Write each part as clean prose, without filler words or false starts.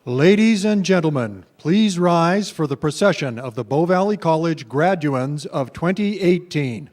Ladies and gentlemen, please rise for the procession of the Bow Valley College graduands of 2018.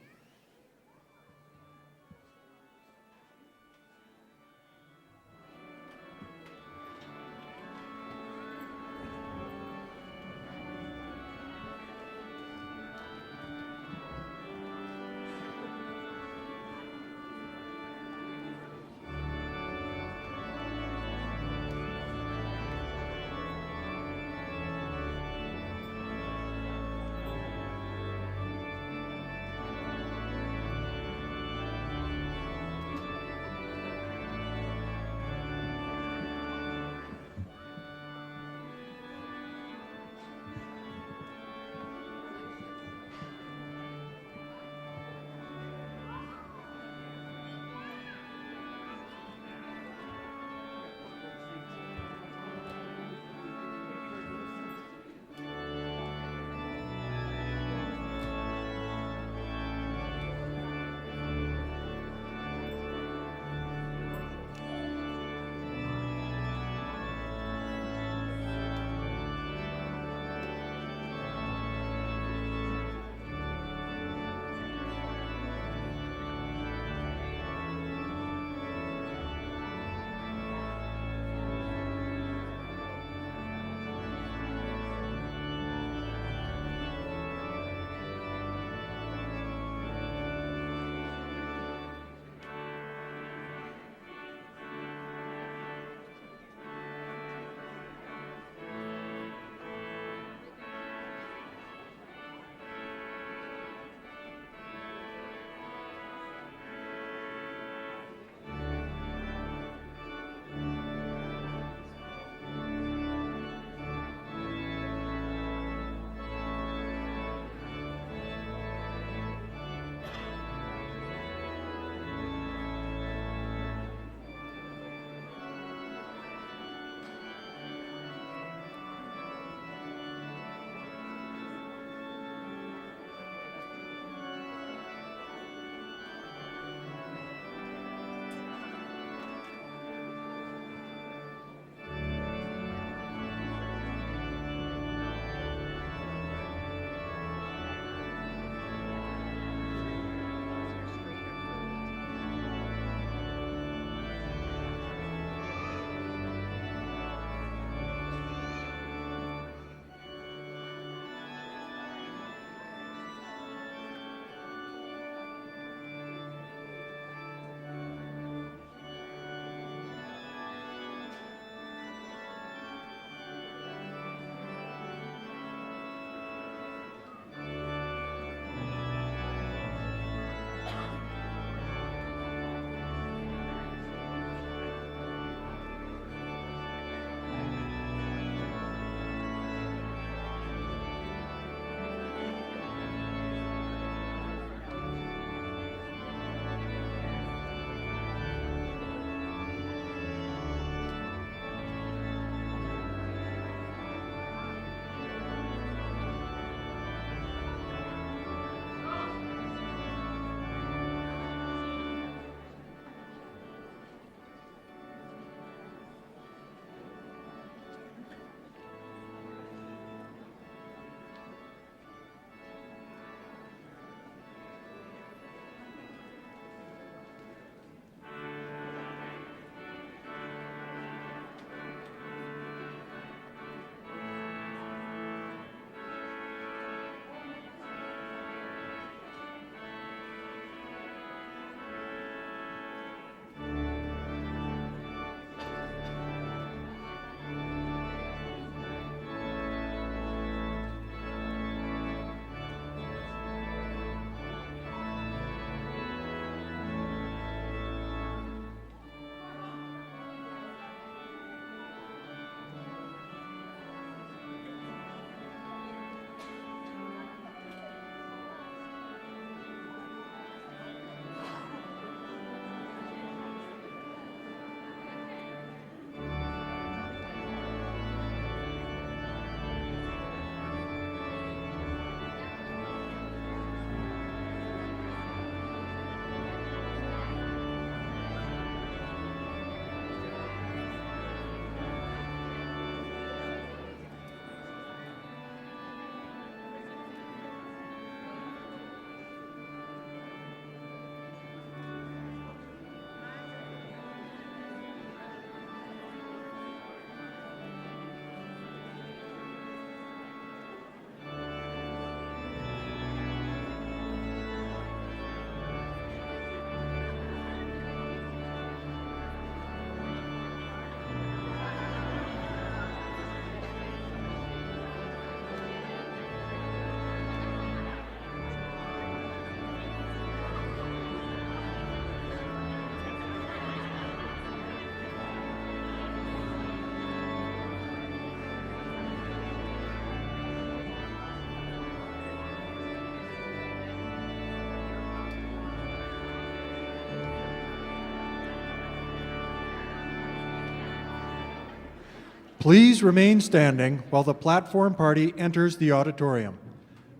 Please remain standing while the platform party enters the auditorium.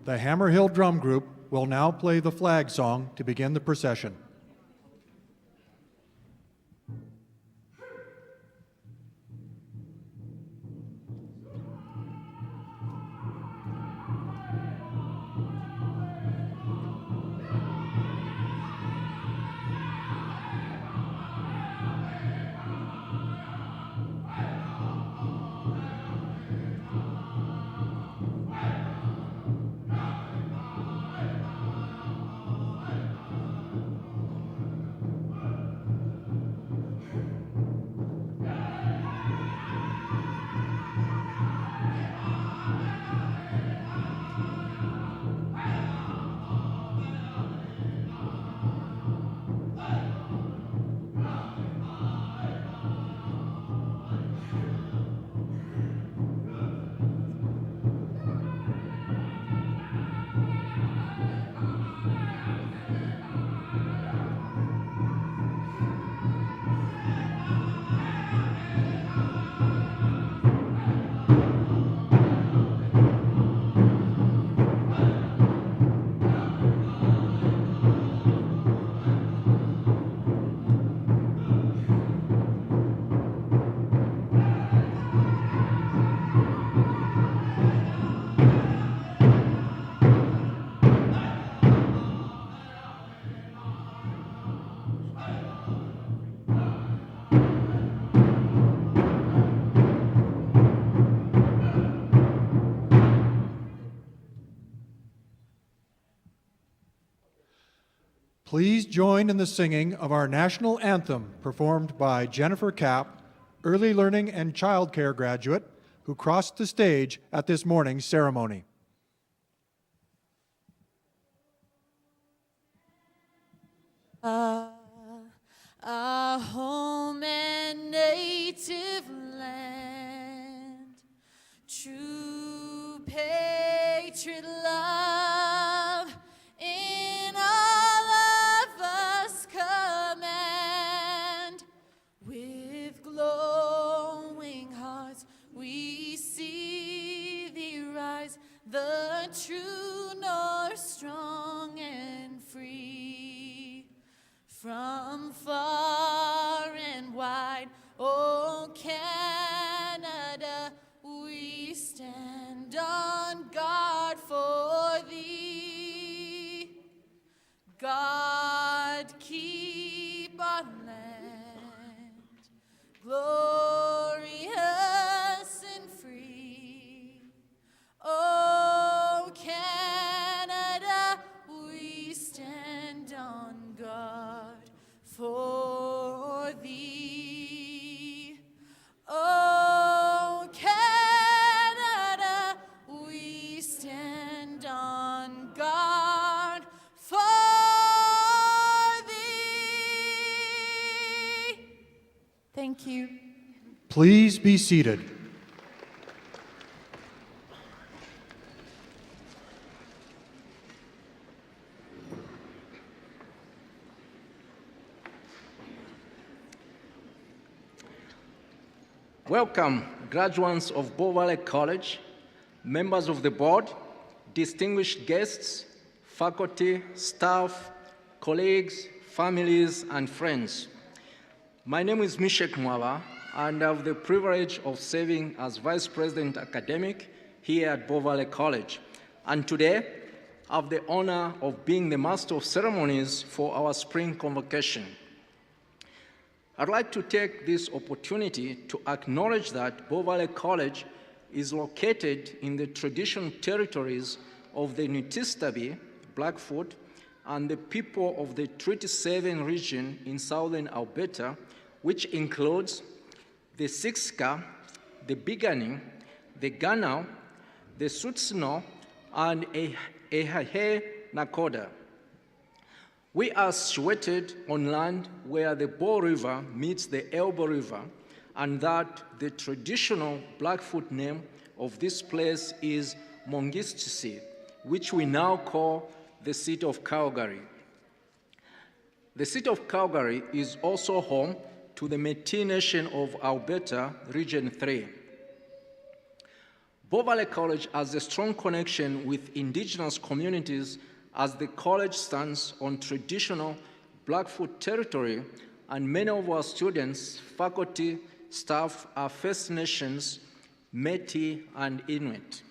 The Hammer Hill Drum Group will now play the flag song to begin the procession. Please join in the singing of our national anthem performed by Jennifer Kapp, early learning and childcare graduate, who crossed the stage at this morning's ceremony. Our home and native land, true patriot love in all of us command. With glowing hearts we see thee rise, the true north, strong and free. From far and wide, oh Canada, we stand on guard for thee. God, keep our land glorious and free. Oh Canada, we stand on guard for thee. Oh Canada, we stand on guard for thee. Thank you. Please be seated. Welcome, graduates of Bow Valley College, members of the board, distinguished guests, faculty, staff, colleagues, families, and friends. My name is Mishek Mwaba, and I have the privilege of serving as Vice President Academic here at Bow Valley College. And today, I have the honor of being the Master of Ceremonies for our spring convocation. I'd like to take this opportunity to acknowledge that Bow Valley College is located in the traditional territories of the Nutistabi, Blackfoot, and the people of the Treaty 7 region in southern Alberta, which includes the Siksika, the Biganing, the Ganao, the Tsuut'ina, and Ehahe Nakoda. We are situated on land where the Bow River meets the Elbow River, and that the traditional Blackfoot name of this place is Mongistisi, which we now call the seat of Calgary. The seat of Calgary is also home to the Métis Nation of Alberta, Region 3. Bow Valley College has a strong connection with indigenous communities as the college stands on traditional Blackfoot territory, and many of our students, faculty, staff are First Nations, Métis, and Inuit.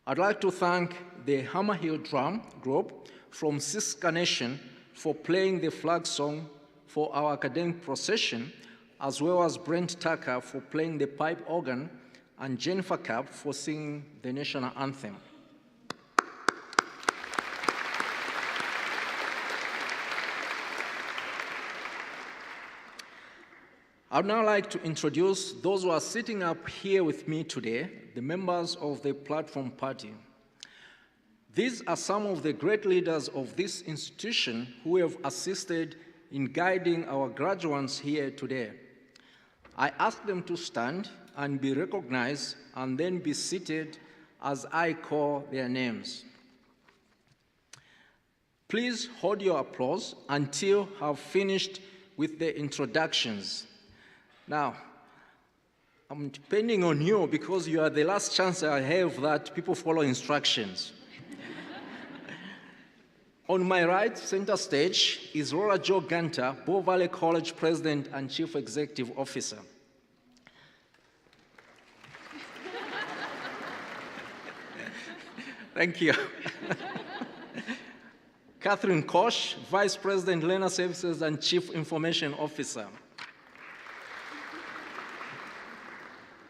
I'd like to thank the Hammerhill Drum Group from Siska Nation for playing the flag song for our academic procession, as well as Brent Tucker for playing the pipe organ, and Jennifer Kapp for singing the national anthem. I'd now like to introduce those who are sitting up here with me today, the members of the Platform Party. These are some of the great leaders of this institution who have assisted in guiding our graduates here today. I ask them to stand and be recognized and then be seated as I call their names. Please hold your applause until I've finished with the introductions. Now, I'm depending on you because you are the last chance I have that people follow instructions. On my right, center stage, is Laura Jo Gunter, Bow Valley College President and Chief Executive Officer. Thank you. Catherine Koch, Vice President, Learner Services and Chief Information Officer.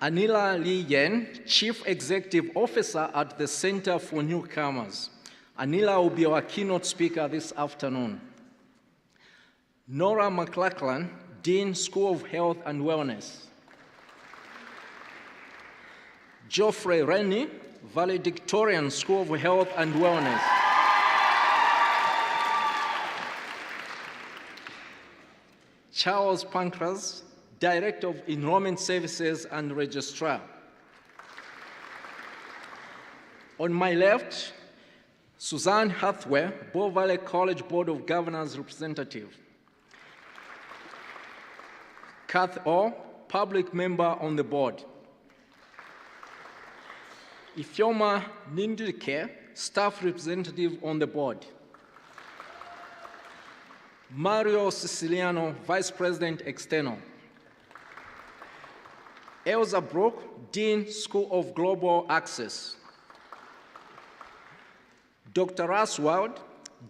Anila Lee Yen, Chief Executive Officer at the Center for Newcomers. Anila will be our keynote speaker this afternoon. Nora McLachlan, Dean, School of Health and Wellness. Geoffrey Rennie, Valedictorian, School of Health and Wellness. Charles Pankras, Director of Enrollment Services and Registrar. On my left, Suzanne Hathaway, Bow Valley College Board of Governors Representative. Kath O, Public Member on the Board. Ifeoma Nindike, Staff Representative on the Board. Mario Siciliano, Vice President External. Elza Brook, Dean, School of Global Access. Dr. Aswald,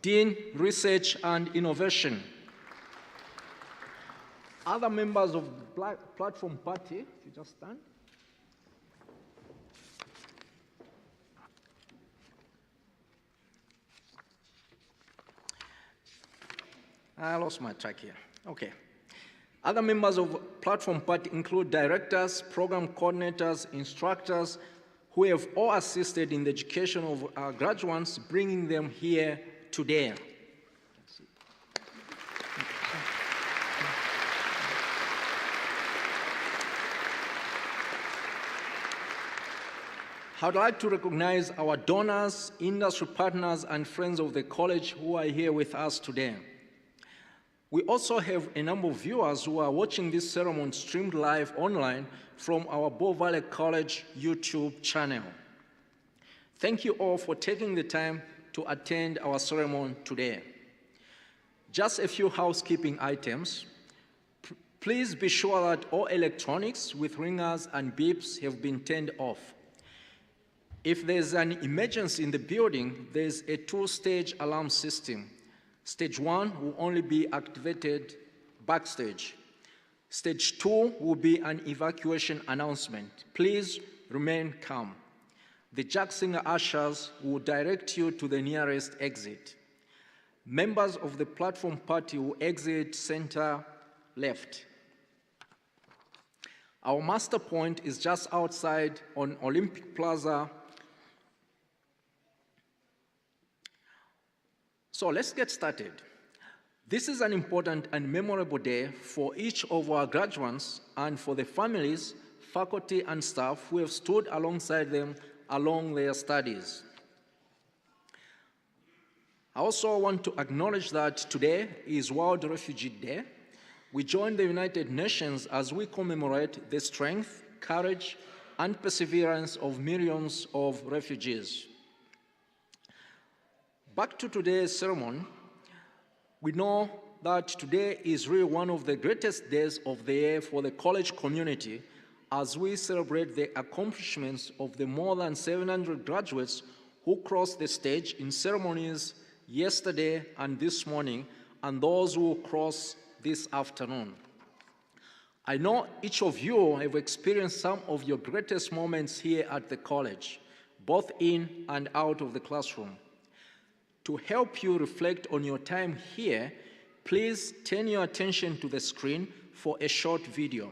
Dean, Research and Innovation. Other members of the Platform Party, if you just stand. I lost my track here. Okay. Other members of Platform Party include directors, program coordinators, instructors, who have all assisted in the education of our graduates, bringing them here today. I'd like to recognize our donors, industry partners, and friends of the college who are here with us today. We also have a number of viewers who are watching this ceremony streamed live online from our Bow Valley College YouTube channel. Thank you all for taking the time to attend our ceremony today. Just a few housekeeping items. Please be sure that all electronics with ringers and beeps have been turned off. If there's an emergency in the building, there's a two-stage alarm system. Stage 1 will only be activated backstage. Stage 2 will be an evacuation announcement. Please remain calm. The Jack-Singer ushers will direct you to the nearest exit. Members of the Platform Party will exit center left. Our master point is just outside on Olympic Plaza. So let's get started. This is an important and memorable day for each of our graduates and for the families, faculty, and staff who have stood alongside them along their studies. I also want to acknowledge that today is World Refugee Day. We join the United Nations as we commemorate the strength, courage, and perseverance of millions of refugees. Back to today's ceremony, we know that today is really one of the greatest days of the year for the college community as we celebrate the accomplishments of the more than 700 graduates who crossed the stage in ceremonies yesterday and this morning, and those who will cross this afternoon. I know each of you have experienced some of your greatest moments here at the college, both in and out of the classroom. To help you reflect on your time here, please turn your attention to the screen for a short video.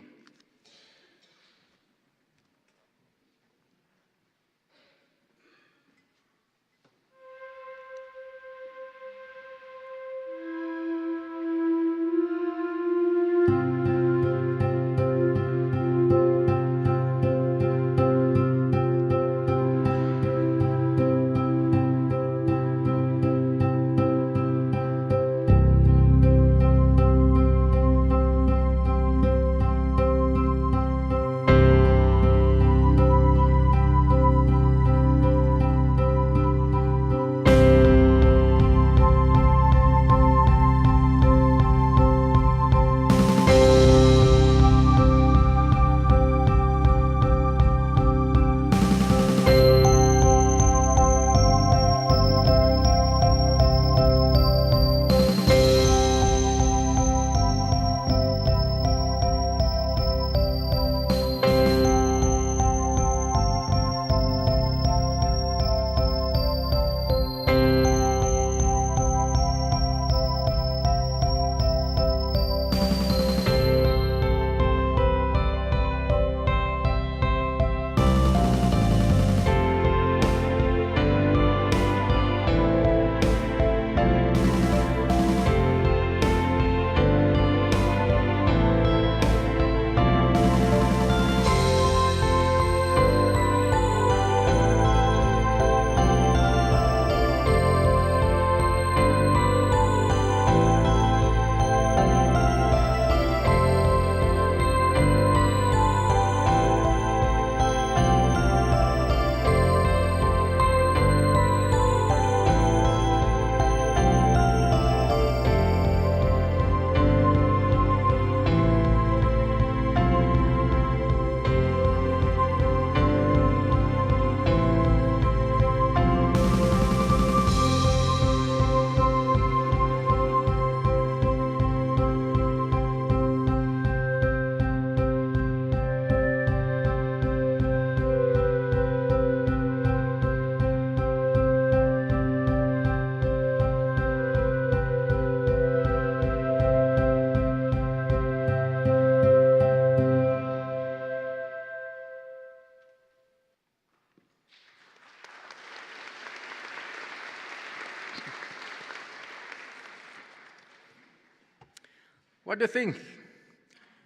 What do you think?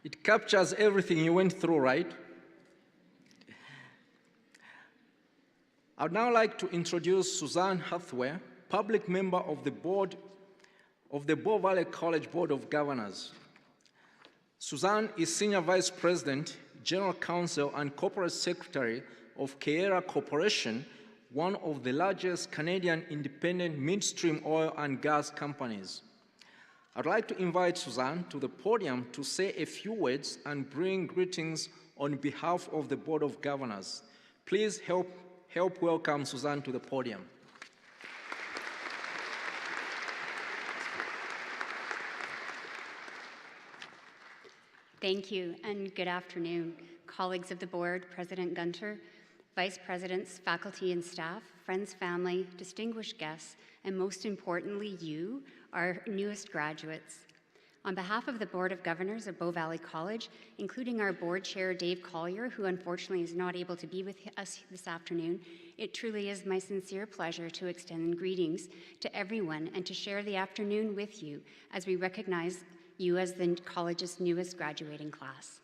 It captures everything you went through, right? I would now like to introduce Suzanne Hathaway, public member of the board of the Bow Valley College Board of Governors. Suzanne is Senior Vice President, General Counsel, and Corporate Secretary of Keyera Corporation, one of the largest Canadian independent midstream oil and gas companies. I'd like to invite Suzanne to the podium to say a few words and bring greetings on behalf of the Board of Governors. Please help welcome Suzanne to the podium. Thank you, and good afternoon, colleagues of the board, President Gunter, vice presidents, faculty and staff, friends, family, distinguished guests, and most importantly, you, our newest graduates. On behalf of the Board of Governors of Bow Valley College, including our board chair, Dave Collier, who unfortunately is not able to be with us this afternoon, it truly is my sincere pleasure to extend greetings to everyone and to share the afternoon with you as we recognize you as the college's newest graduating class.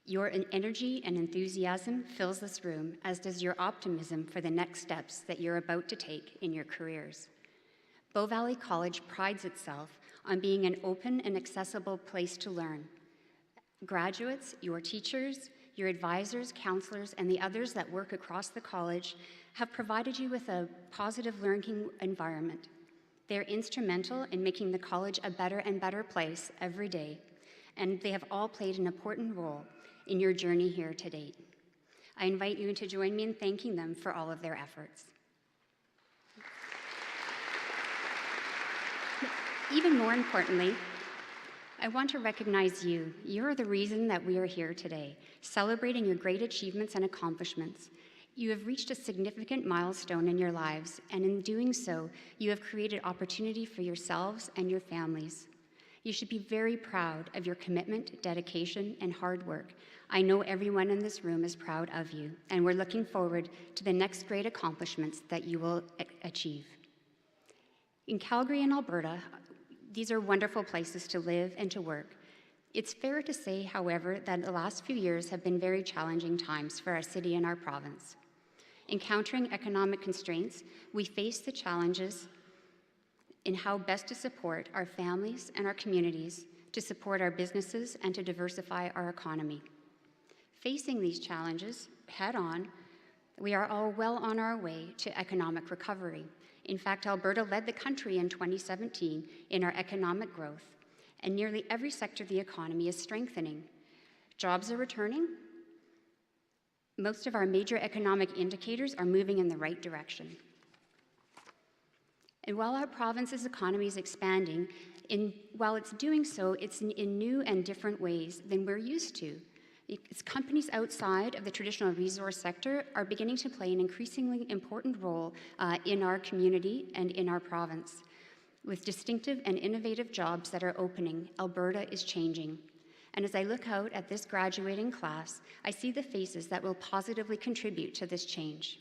Your energy and enthusiasm fills this room, as does your optimism for the next steps that you're about to take in your careers. Bow Valley College prides itself on being an open and accessible place to learn, Graduates, your teachers, your advisors, counselors, and the others that work across the college have provided you with a positive learning environment. They're instrumental in making the college a better and better place every day, and they have all played an important role in your journey here to date. I invite you to join me in thanking them for all of their efforts. Even more importantly, I want to recognize you. You're the reason that we are here today, celebrating your great achievements and accomplishments. You have reached a significant milestone in your lives, and in doing so, you have created opportunity for yourselves and your families. You should be very proud of your commitment, dedication, and hard work. I know everyone in this room is proud of you, and we're looking forward to the next great accomplishments that you will achieve. In Calgary and Alberta, these are wonderful places to live and to work. It's fair to say, however, that the last few years have been very challenging times for our city and our province. Encountering economic constraints, we face the challenges in how best to support our families and our communities, to support our businesses, and to diversify our economy. Facing these challenges head-on, we are all well on our way to economic recovery. In fact, Alberta led the country in 2017 in our economic growth, and nearly every sector of the economy is strengthening. Jobs are returning. Most of our major economic indicators are moving in the right direction. And while our province's economy is expanding, while it's doing so, it's in new and different ways than we're used to. It's companies outside of the traditional resource sector are beginning to play an increasingly important role in our community and in our province. With distinctive and innovative jobs that are opening, Alberta is changing. And as I look out at this graduating class, I see the faces that will positively contribute to this change.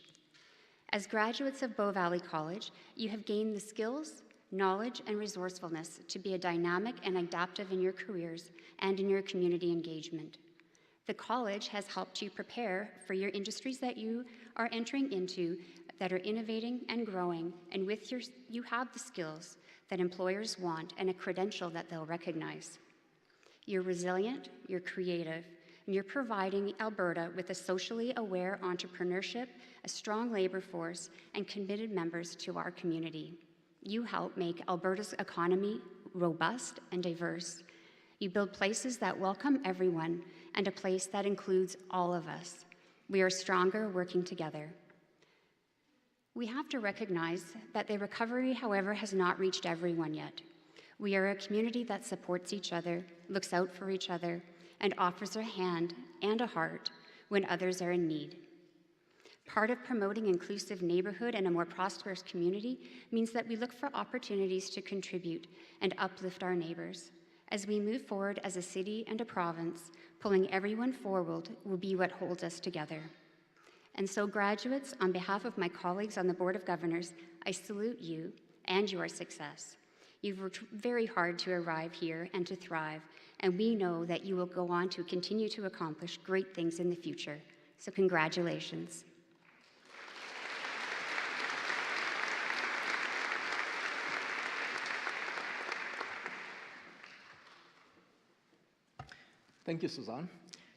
As graduates of Bow Valley College, you have gained the skills, knowledge, and resourcefulness to be a dynamic and adaptive in your careers and in your community engagement. The college has helped you prepare for your industries that you are entering into that are innovating and growing, and you have the skills that employers want and a credential that they'll recognize. You're resilient, you're creative, and you're providing Alberta with a socially aware entrepreneurship, a strong labor force, and committed members to our community. You help make Alberta's economy robust and diverse. You build places that welcome everyone and a place that includes all of us. We are stronger working together. We have to recognize that the recovery, however, has not reached everyone yet. We are a community that supports each other, looks out for each other, and offers a hand and a heart when others are in need. Part of promoting inclusive neighborhood and a more prosperous community means that we look for opportunities to contribute and uplift our neighbors. As we move forward as a city and a province, pulling everyone forward will be what holds us together. And so, graduates, on behalf of my colleagues on the Board of Governors, I salute you and your success. You've worked very hard to arrive here and to thrive, and we know that you will go on to continue to accomplish great things in the future. So congratulations. Thank you, Suzanne.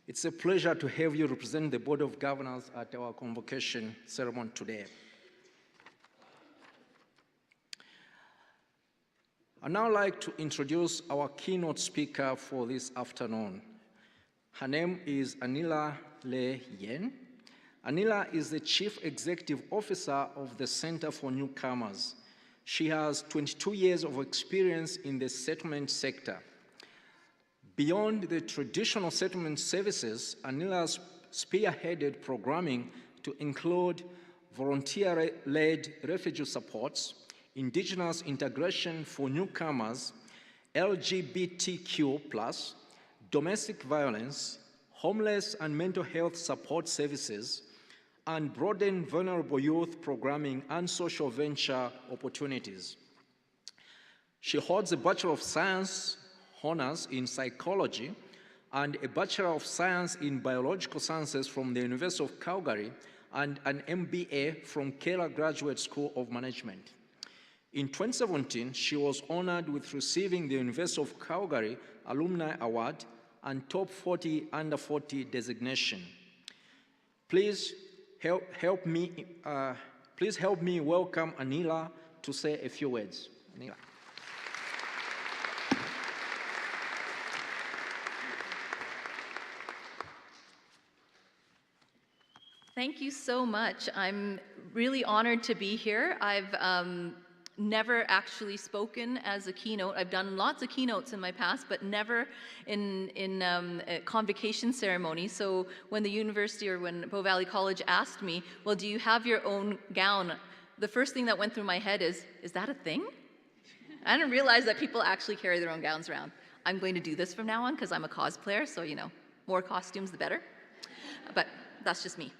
It's a pleasure to have you represent the Board of Governors at our convocation ceremony today. I'd now like to introduce our keynote speaker for this afternoon. Her name is Anila Le Yen. Anila is the Chief Executive Officer of the Center for Newcomers. She has 22 years of experience in the settlement sector. Beyond the traditional settlement services, Anila's spearheaded programming to include volunteer-led refugee supports, Indigenous integration for newcomers, LGBTQ+, domestic violence, homeless and mental health support services, and broaden vulnerable youth programming and social venture opportunities. She holds a Bachelor of Science honors in psychology and a Bachelor of Science in biological sciences from the University of Calgary and an MBA from Keller Graduate School of Management. In 2017, she was honored with receiving the University of Calgary Alumni Award and top 40 under 40 designation. Please help me welcome Anila to say a few words. Anila. Thank you so much. I'm really honored to be here. I've never actually spoken as a keynote. I've done lots of keynotes in my past, but never in a convocation ceremony. So when the university or when Bow Valley College asked me, well, do you have your own gown? The first thing that went through my head is that a thing? I didn't realize that people actually carry their own gowns around. I'm going to do this from now on because I'm a cosplayer, so more costumes the better. But that's just me.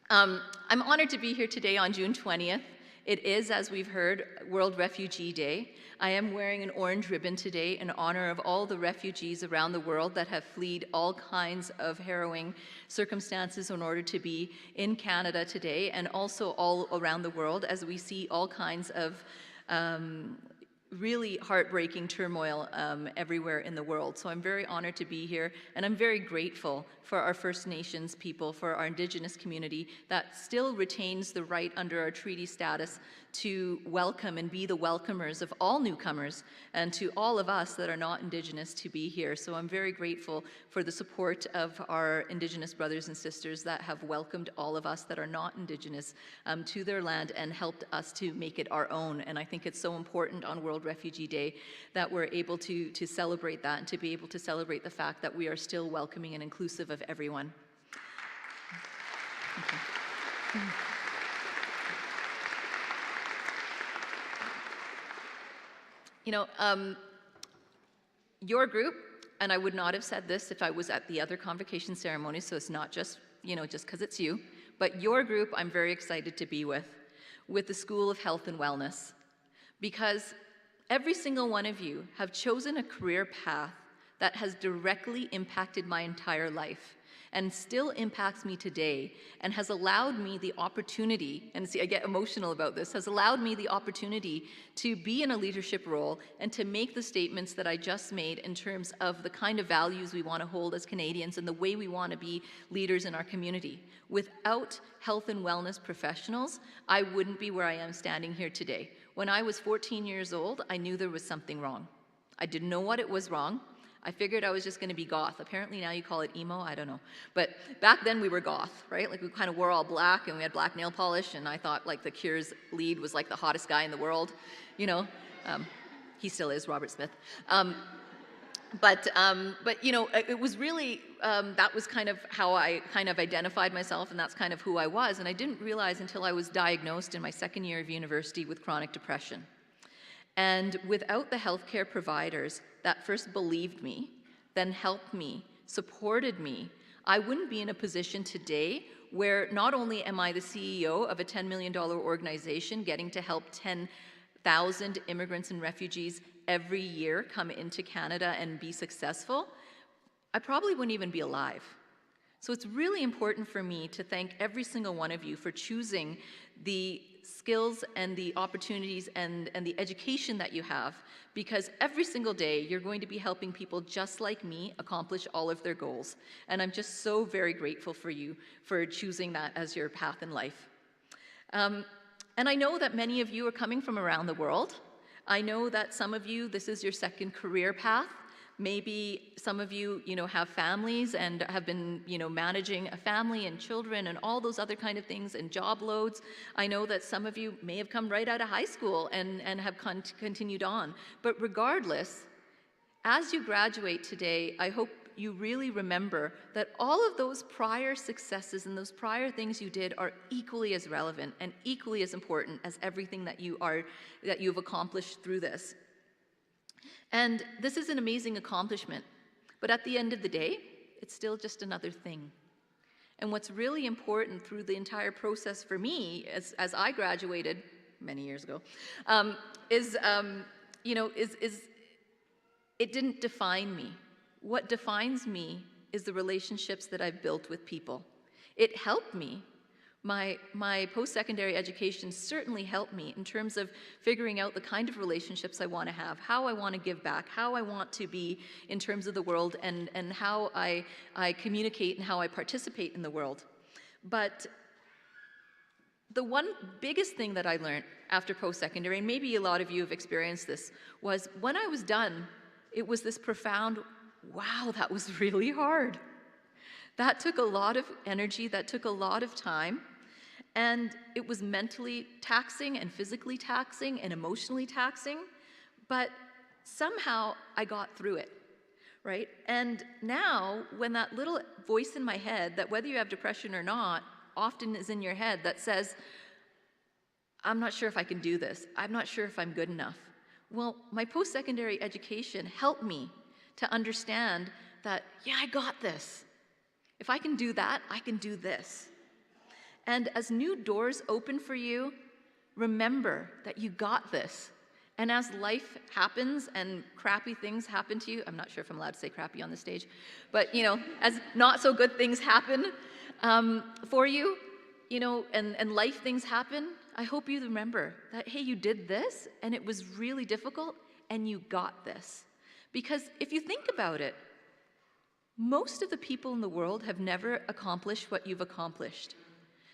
I'm honored to be here today on June 20th. It is, as we've heard, World Refugee Day. I am wearing an orange ribbon today in honor of all the refugees around the world that have fled all kinds of harrowing circumstances in order to be in Canada today, and also all around the world as we see all kinds of really heartbreaking turmoil everywhere in the world. So I'm very honored to be here, and I'm very grateful for our First Nations people, for our Indigenous community that still retains the right under our treaty status to welcome and be the welcomers of all newcomers, and to all of us that are not Indigenous to be here. So I'm very grateful for the support of our Indigenous brothers and sisters that have welcomed all of us that are not Indigenous to their land and helped us to make it our own. And I think it's so important on World Refugee Day that we're able to celebrate that, and to be able to celebrate the fact that we are still welcoming and inclusive of everyone. Thank you. Your group, and I would not have said this if I was at the other convocation ceremony, so it's not just, just because it's you, but your group I'm very excited to be with the School of Health and Wellness, because every single one of you have chosen a career path that has directly impacted my entire life and still impacts me today, and has allowed me the opportunity, and see, I get emotional about this, has allowed me the opportunity to be in a leadership role and to make the statements that I just made in terms of the kind of values we want to hold as Canadians and the way we want to be leaders in our community. Without health and wellness professionals, I wouldn't be where I am standing here today. When I was 14 years old, I knew there was something wrong. I didn't know what it was wrong. I figured I was just going to be goth. Apparently now you call it emo, I don't know. But back then we were goth, right? Like we kind of wore all black and we had black nail polish, and I thought like the Cure's lead was like the hottest guy in the world, He still is, Robert Smith. But it was really, that was kind of how I kind of identified myself, and that's kind of who I was. And I didn't realize until I was diagnosed in my second year of university with chronic depression. And without the healthcare providers that first believed me, then helped me, supported me, I wouldn't be in a position today where not only am I the CEO of a $10 million organization getting to help 10,000 immigrants and refugees every year come into Canada and be successful, I probably wouldn't even be alive. So it's really important for me to thank every single one of you for choosing the skills and the opportunities and the education that you have, because every single day you're going to be helping people just like me accomplish all of their goals. And I'm just so very grateful for you for choosing that as your path in life. And I know that many of you are coming from around the world. I know that some of you, this is your second career path. Maybe some of you, have families and have been, managing a family and children and all those other kind of things and job loads. I know that some of you may have come right out of high school and have continued on. But regardless, as you graduate today, I hope you really remember that all of those prior successes and those prior things you did are equally as relevant and equally as important as everything that you've accomplished through this. And this is an amazing accomplishment, but at the end of the day, it's still just another thing. And what's really important through the entire process for me, as I graduated many years ago, is it didn't define me. What defines me is the relationships that I've built with people. It helped me, My post-secondary education certainly helped me in terms of figuring out the kind of relationships I want to have, how I want to give back, how I want to be in terms of the world, and how I communicate and how I participate in the world. But the one biggest thing that I learned after post-secondary, and maybe a lot of you have experienced this, was when I was done, it was this profound, wow, that was really hard. That took a lot of energy, that took a lot of time, and it was mentally taxing and physically taxing and emotionally taxing, but somehow I got through it, right? And now, when that little voice in my head, that whether you have depression or not, often is in your head, that says, I'm not sure if I can do this, I'm not sure if I'm good enough. Well, my post-secondary education helped me to understand that, yeah, I got this. If I can do that, I can do this. And as new doors open for you, remember that you got this. And as life happens and crappy things happen to you, I'm not sure if I'm allowed to say crappy on the stage, but as not so good things happen for you, and life things happen, I hope you remember that, hey, you did this and it was really difficult and you got this. Because if you think about it, most of the people in the world have never accomplished what you've accomplished.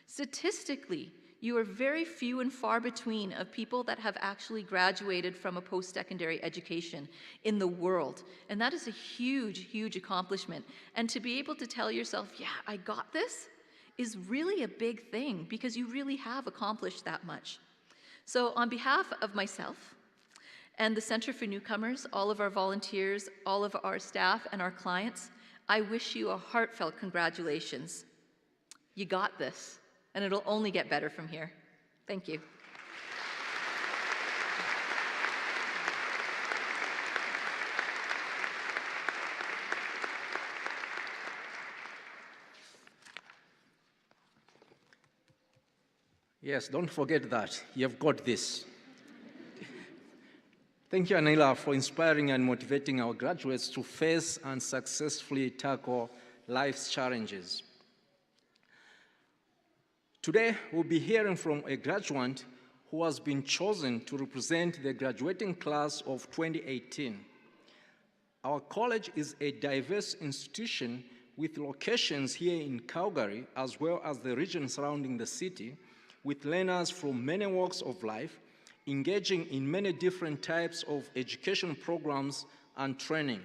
Statistically, you are very few and far between of people that have actually graduated from a post-secondary education in the world. And that is a huge, huge accomplishment. And to be able to tell yourself, yeah, I got this, is really a big thing because you really have accomplished that much. So on behalf of myself and the Center for Newcomers, all of our volunteers, all of our staff and our clients, I wish you a heartfelt congratulations. You got this, and it'll only get better from here. Thank you. Yes, don't forget that. You've got this. Thank you, Anila, for inspiring and motivating our graduates to face and successfully tackle life's challenges. Today, we'll be hearing from a graduate who has been chosen to represent the graduating class of 2018. Our college is a diverse institution with locations here in Calgary, as well as the region surrounding the city, with learners from many walks of life, engaging in many different types of education programs and training.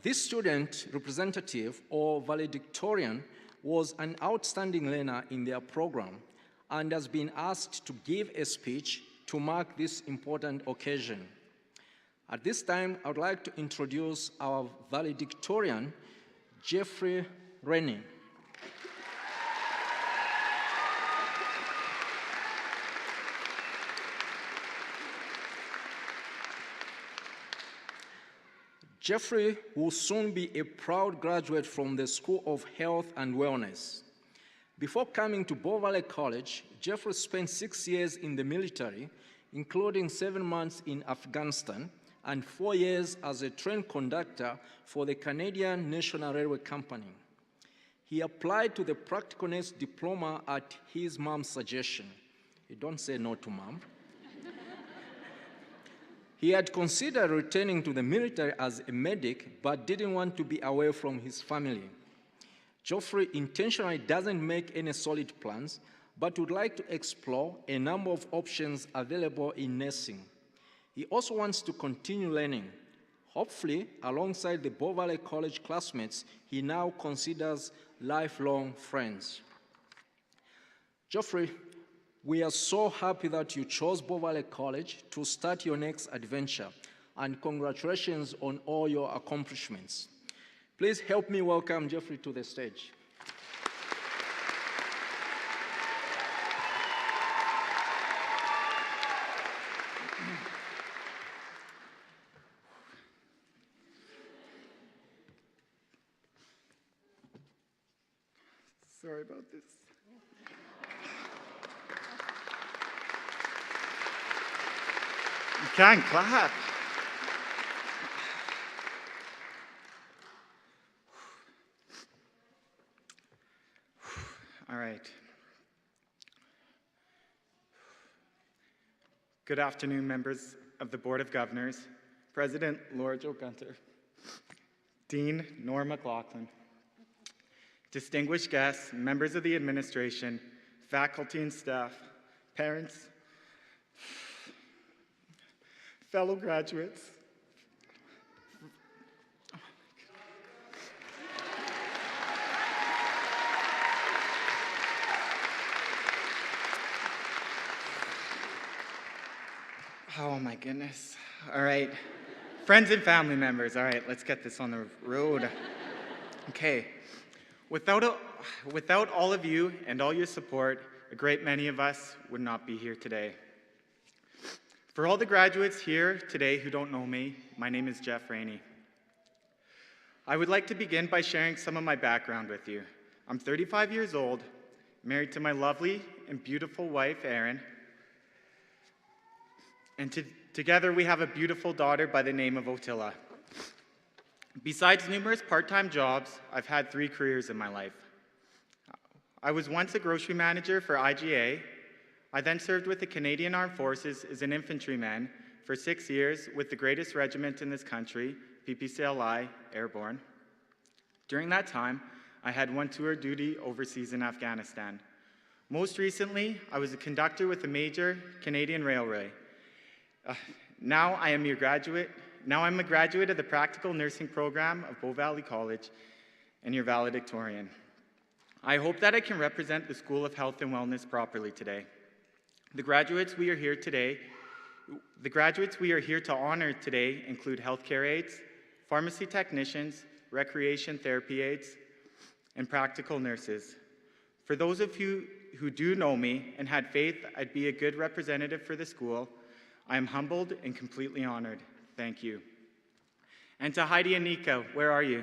This student representative, or valedictorian, was an outstanding learner in their program and has been asked to give a speech to mark this important occasion. At this time, I would like to introduce our valedictorian, Jeffrey Rennie. Jeffrey will soon be a proud graduate from the School of Health and Wellness. Before coming to Bow Valley College, Jeffrey spent 6 years in the military, including 7 months in Afghanistan and 4 years as a train conductor for the Canadian National Railway Company. He applied to the Practicalness Diploma at his mom's suggestion. You don't say no to mom. He had considered returning to the military as a medic, but didn't want to be away from his family. Geoffrey intentionally doesn't make any solid plans, but would like to explore a number of options available in nursing. He also wants to continue learning. Hopefully, alongside the Bow Valley College classmates, he now considers lifelong friends. Geoffrey, we are so happy that you chose Bow Valley College to start your next adventure, and congratulations on all your accomplishments. Please help me welcome Jeffrey to the stage. Sorry about this. You can clap. All right. Good afternoon, members of the Board of Governors, President Laura Jo Gunter, Dean Norm McLaughlin, distinguished guests, members of the administration, faculty and staff, parents, fellow graduates. Oh my goodness. All right. Friends and family members, all right, let's get this on the road. Okay. Without all of you and all your support, a great many of us would not be here today. For all the graduates here today who don't know me, my name is Jeff Rainey. I would like to begin by sharing some of my background with you. I'm 35 years old, married to my lovely and beautiful wife, Erin, and together we have a beautiful daughter by the name of Otilla. Besides numerous part-time jobs, I've had 3 careers in my life. I was once a grocery manager for IGA. I then served with the Canadian Armed Forces as an infantryman for 6 years with the greatest regiment in this country, PPCLI Airborne. During that time, I had 1 tour of duty overseas in Afghanistan. Most recently, I was a conductor with a major Canadian railway. Now I'm a graduate of the Practical Nursing Program of Bow Valley College and your valedictorian. I hope that I can represent the School of Health and Wellness properly today. The graduates we are here to honor today include healthcare aides, pharmacy technicians, recreation therapy aides, and practical nurses. For those of you who do know me and had faith I'd be a good representative for the school, I am humbled and completely honored. Thank you. And to Heidi and Nika, where are you?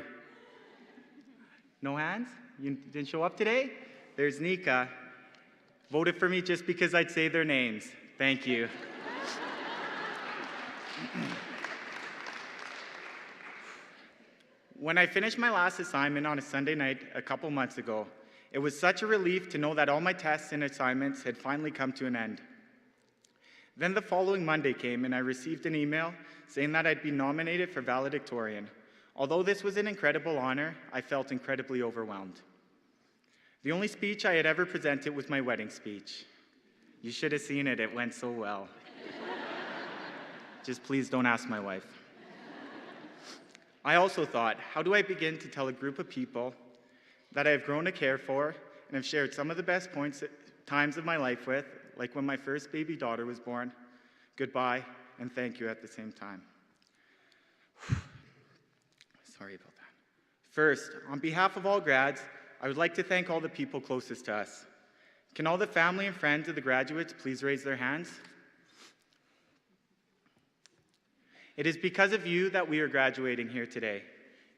No hands? You didn't show up today? There's Nika. Voted for me just because I'd say their names. Thank you. When I finished my last assignment on a Sunday night a couple months ago, it was such a relief to know that all my tests and assignments had finally come to an end. Then the following Monday came and I received an email saying that I'd be nominated for valedictorian. Although this was an incredible honor, I felt incredibly overwhelmed. The only speech I had ever presented was my wedding speech. You should have seen it, it went so well. Just please don't ask my wife. I also thought, how do I begin to tell a group of people that I have grown to care for and have shared some of the best times of my life with, like when my first baby daughter was born, goodbye and thank you at the same time. Sorry about that. First, on behalf of all grads, I would like to thank all the people closest to us. Can all the family and friends of the graduates please raise their hands? It is because of you that we are graduating here today.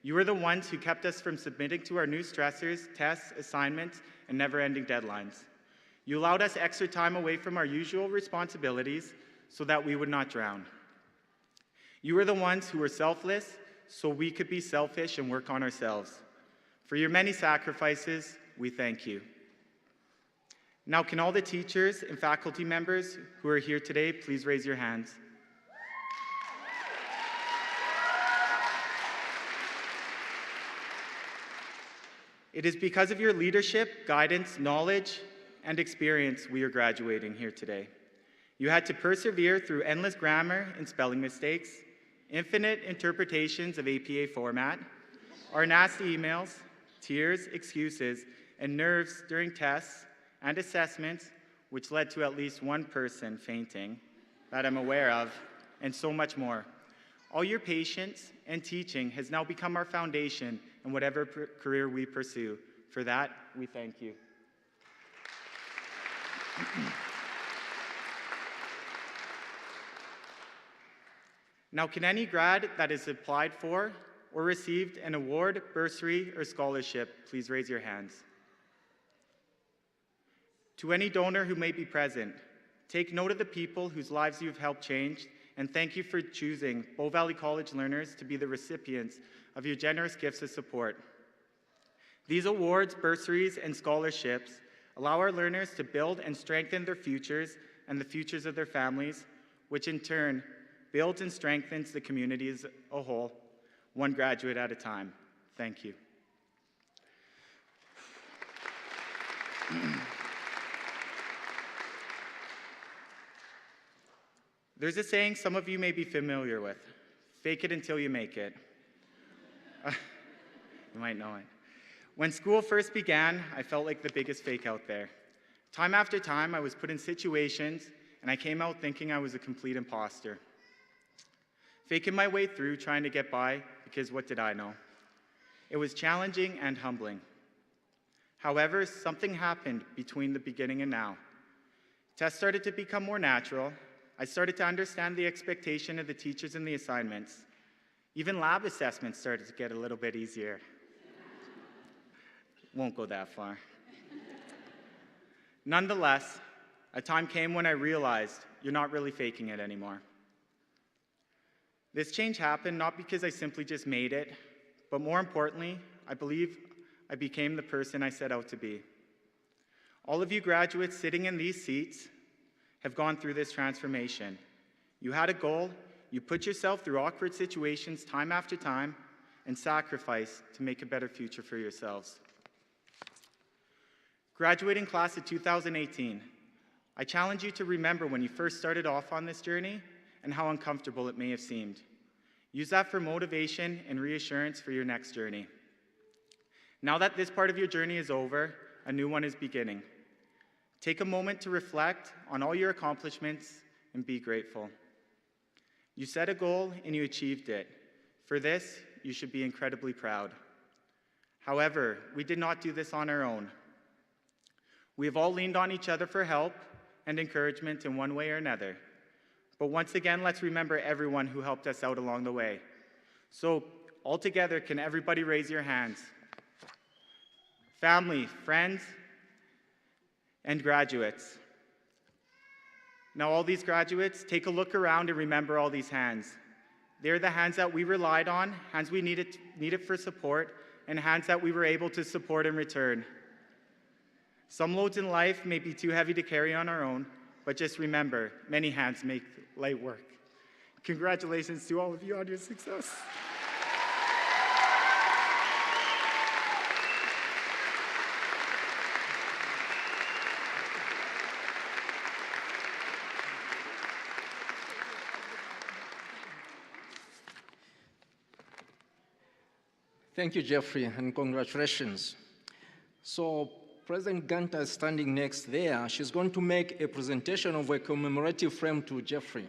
You are the ones who kept us from submitting to our new stressors, tests, assignments, and never-ending deadlines. You allowed us extra time away from our usual responsibilities so that we would not drown. You are the ones who were selfless so we could be selfish and work on ourselves. For your many sacrifices, we thank you. Now, can all the teachers and faculty members who are here today please raise your hands? It is because of your leadership, guidance, knowledge, and experience we are graduating here today. You had to persevere through endless grammar and spelling mistakes, infinite interpretations of APA format, our nasty emails, tears, excuses, and nerves during tests and assessments, which led to at least one person fainting that I'm aware of, and so much more. All your patience and teaching has now become our foundation in whatever career we pursue. For that, we thank you. Now, can any grad that has applied for or received an award, bursary, or scholarship please raise your hands? To any donor who may be present, take note of the people whose lives you've helped change, and thank you for choosing Bow Valley College learners to be the recipients of your generous gifts of support. These awards, bursaries, and scholarships allow our learners to build and strengthen their futures and the futures of their families, which in turn builds and strengthens the community as a whole, one graduate at a time. Thank you. There's a saying some of you may be familiar with, fake it until you make it. You might know it. When school first began, I felt like the biggest fake out there. Time after time, I was put in situations, and I came out thinking I was a complete imposter. Faking my way through, trying to get by, because what did I know? It was challenging and humbling. However, something happened between the beginning and now. Tests started to become more natural. I started to understand the expectation of the teachers and the assignments. Even lab assessments started to get a little bit easier. Won't go that far. Nonetheless, a time came when I realized you're not really faking it anymore. This change happened not because I simply just made it, but more importantly, I believe I became the person I set out to be. All of you graduates sitting in these seats have gone through this transformation. You had a goal, you put yourself through awkward situations time after time, and sacrificed to make a better future for yourselves. Graduating class of 2018, I challenge you to remember when you first started off on this journey and how uncomfortable it may have seemed. Use that for motivation and reassurance for your next journey. Now that this part of your journey is over, a new one is beginning. Take a moment to reflect on all your accomplishments and be grateful. You set a goal and you achieved it. For this, you should be incredibly proud. However, we did not do this on our own. We have all leaned on each other for help and encouragement in one way or another. But once again, let's remember everyone who helped us out along the way. So, all together, can everybody raise your hands? Family, friends, and graduates. Now, all these graduates, take a look around and remember all these hands. They're the hands that we relied on, hands we needed for support, and hands that we were able to support in return. Some loads in life may be too heavy to carry on our own, but just remember, many hands make light work. Congratulations to all of you on your success. Thank you, Jeffrey, and congratulations. So, President Gunter is standing next there. She's going to make a presentation of a commemorative frame to Jeffrey.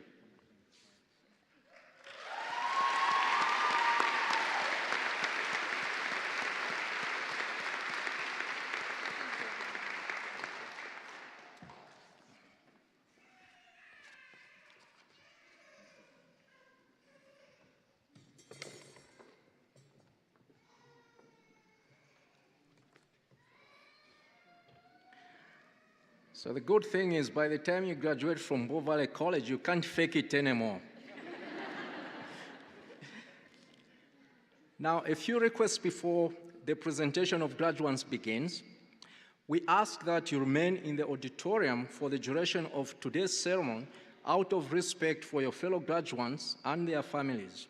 So the good thing is, by the time you graduate from Bow Valley College, you can't fake it anymore. Now, a few requests before the presentation of graduates begins. We ask that you remain in the auditorium for the duration of today's ceremony out of respect for your fellow graduates and their families.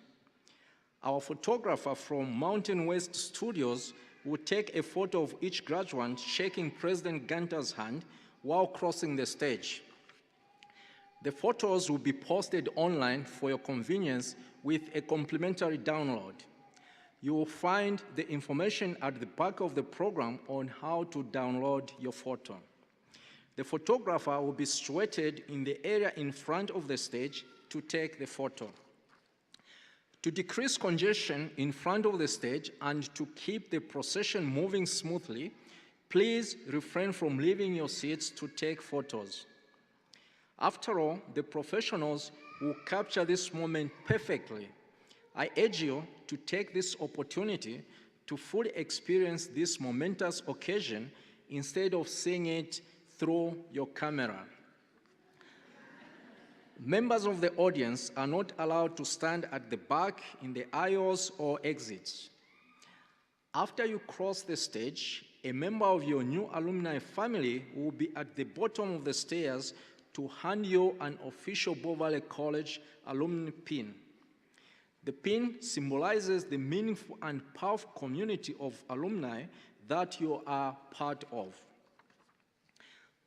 Our photographer from Mountain West Studios will take a photo of each graduate shaking President Gunter's hand while crossing the stage. The photos will be posted online for your convenience with a complimentary download. You will find the information at the back of the program on how to download your photo. The photographer will be situated in the area in front of the stage to take the photo. To decrease congestion in front of the stage and to keep the procession moving smoothly, please refrain from leaving your seats to take photos. After all, the professionals will capture this moment perfectly. I urge you to take this opportunity to fully experience this momentous occasion instead of seeing it through your camera. Members of the audience are not allowed to stand at the back, in the aisles or exits. After you cross the stage, a member of your new alumni family will be at the bottom of the stairs to hand you an official Bow Valley College alumni pin. The pin symbolizes the meaningful and powerful community of alumni that you are part of.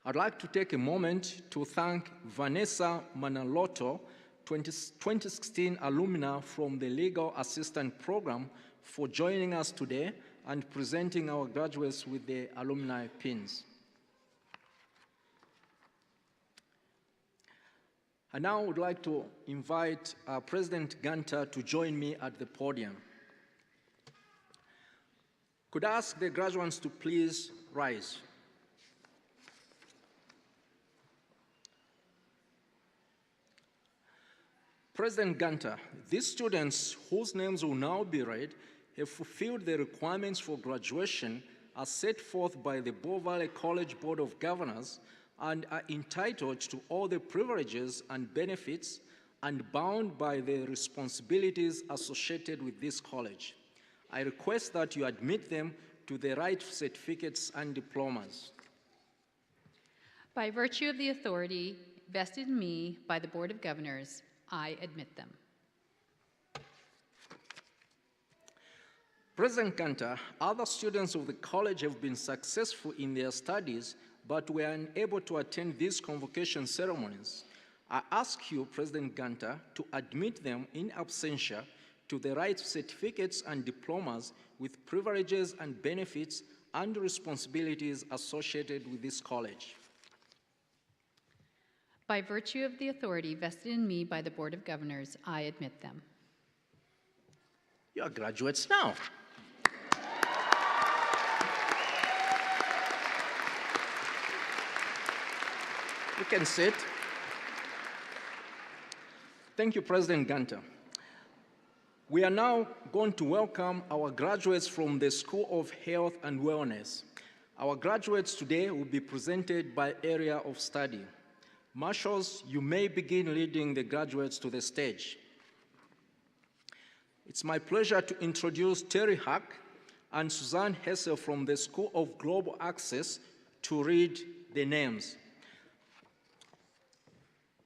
I'd like to take a moment to thank Vanessa Manalotto, 2016 alumna from the Legal Assistant Program, for joining us today and presenting our graduates with the alumni pins. I now would like to invite President Gunter to join me at the podium. Could I ask the graduates to please rise? President Gunter, these students whose names will now be read have fulfilled the requirements for graduation as set forth by the Bow Valley College Board of Governors and are entitled to all the privileges and benefits and bound by the responsibilities associated with this college. I request that you admit them to the right certificates and diplomas. By virtue of the authority vested in me by the Board of Governors, I admit them. President Gunter, other students of the college have been successful in their studies but were unable to attend these convocation ceremonies. I ask you, President Gunter, to admit them in absentia to the right certificates and diplomas with privileges and benefits and responsibilities associated with this college. By virtue of the authority vested in me by the Board of Governors, I admit them. You are graduates now. You can sit. Thank you, President Gunter. We are now going to welcome our graduates from the School of Health and Wellness. Our graduates today will be presented by area of study. Marshals, you may begin leading the graduates to the stage. It's my pleasure to introduce Terry Hack and Suzanne Hessel from the School of Global Access to read the names.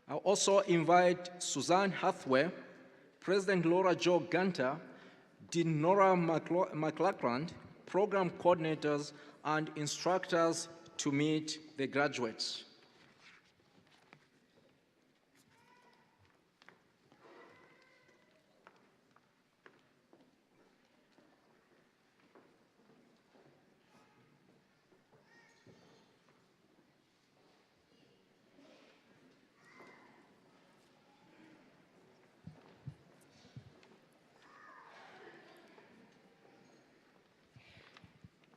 I'll also invite Suzanne Hathaway, President Laura Jo Gunter, Dean Nora McLachlan, program coordinators and instructors to meet the graduates.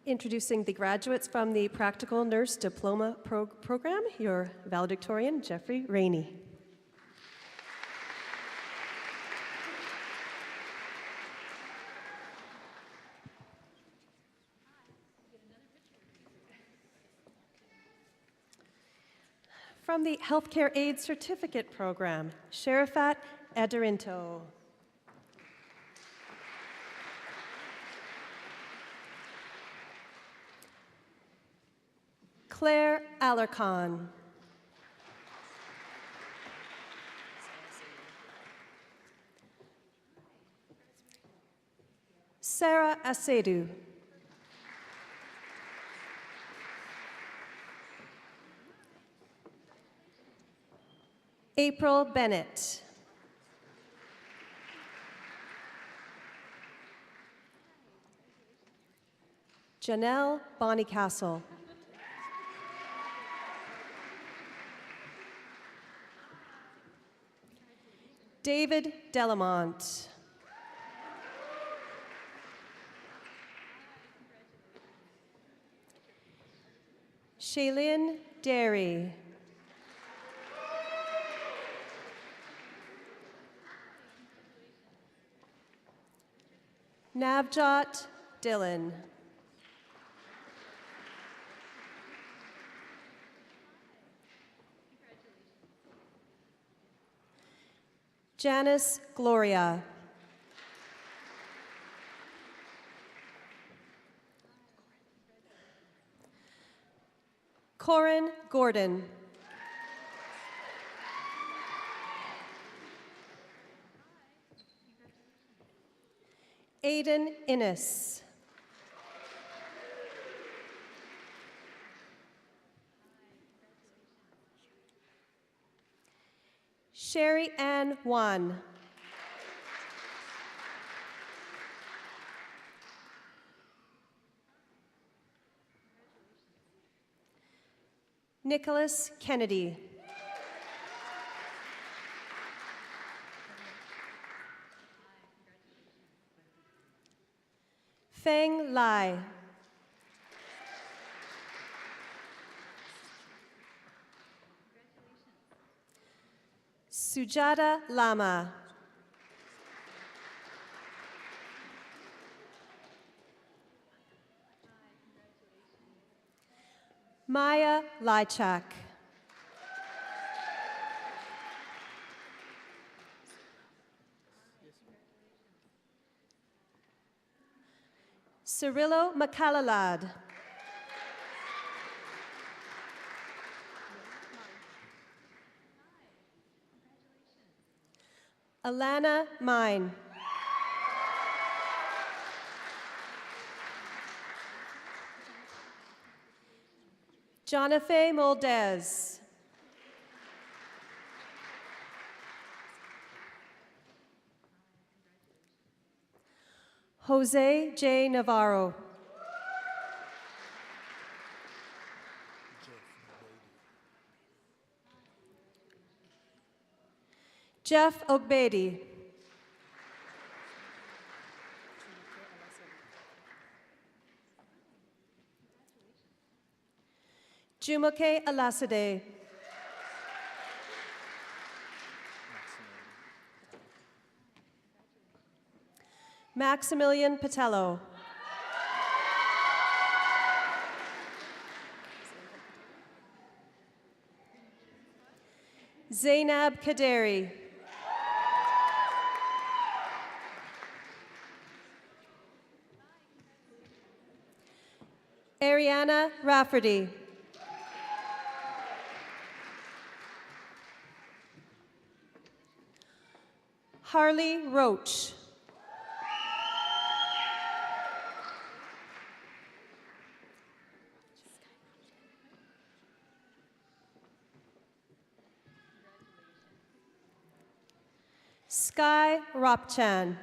Introducing the graduates from the Practical Nurse Diploma Program, your valedictorian, Jeffrey Rainey. From the Healthcare Aid Certificate Program, Sherifat Adarinto. Claire Alarcon. Sarah Asedu. April Bennett. Janelle Bonnycastle. David Delamont. Shaylin Derry. Navjot Dillon. Janice Gloria. Corin Gordon. Aiden Innes. Sherry Ann Wan. Nicholas Kennedy. Feng Lai. Sujata Lama. Maya Lychak. Cirillo Makalalad. Alana Mine. Jonathan Moldez. Jose J. Navarro. Jeff Ogbedi. Jumoke Alasade. Maximilian Patello. Zainab Kaderi. Ariana Rafferty. Harley Roach. Sky Ropchan.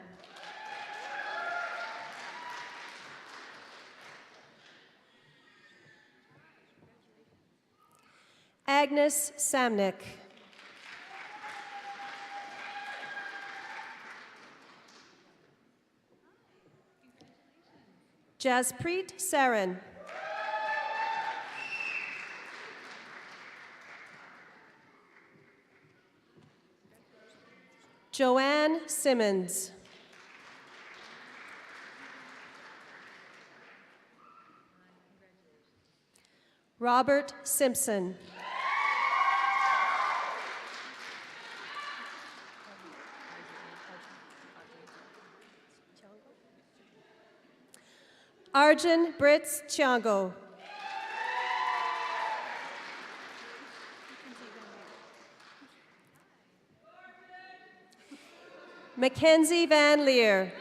Agnes Samnick. Jaspreet Saran. Joanne Simmons. Robert Simpson. Arjun Brits Chiango. Mackenzie Van Leer.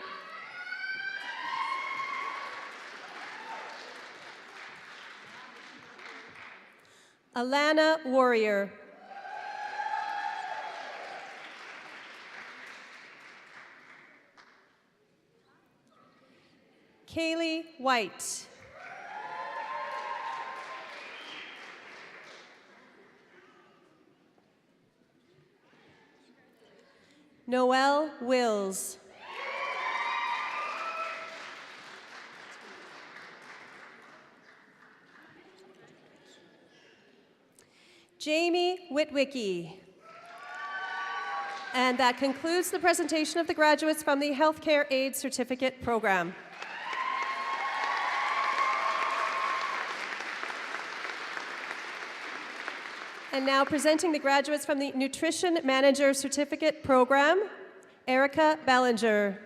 Alana Warrior. Kaylee White. Noelle Wills. Jamie Witwicky. And that concludes the presentation of the graduates from the Healthcare Aid Certificate Program. And now presenting the graduates from the Nutrition Manager Certificate Program, Erica Ballinger.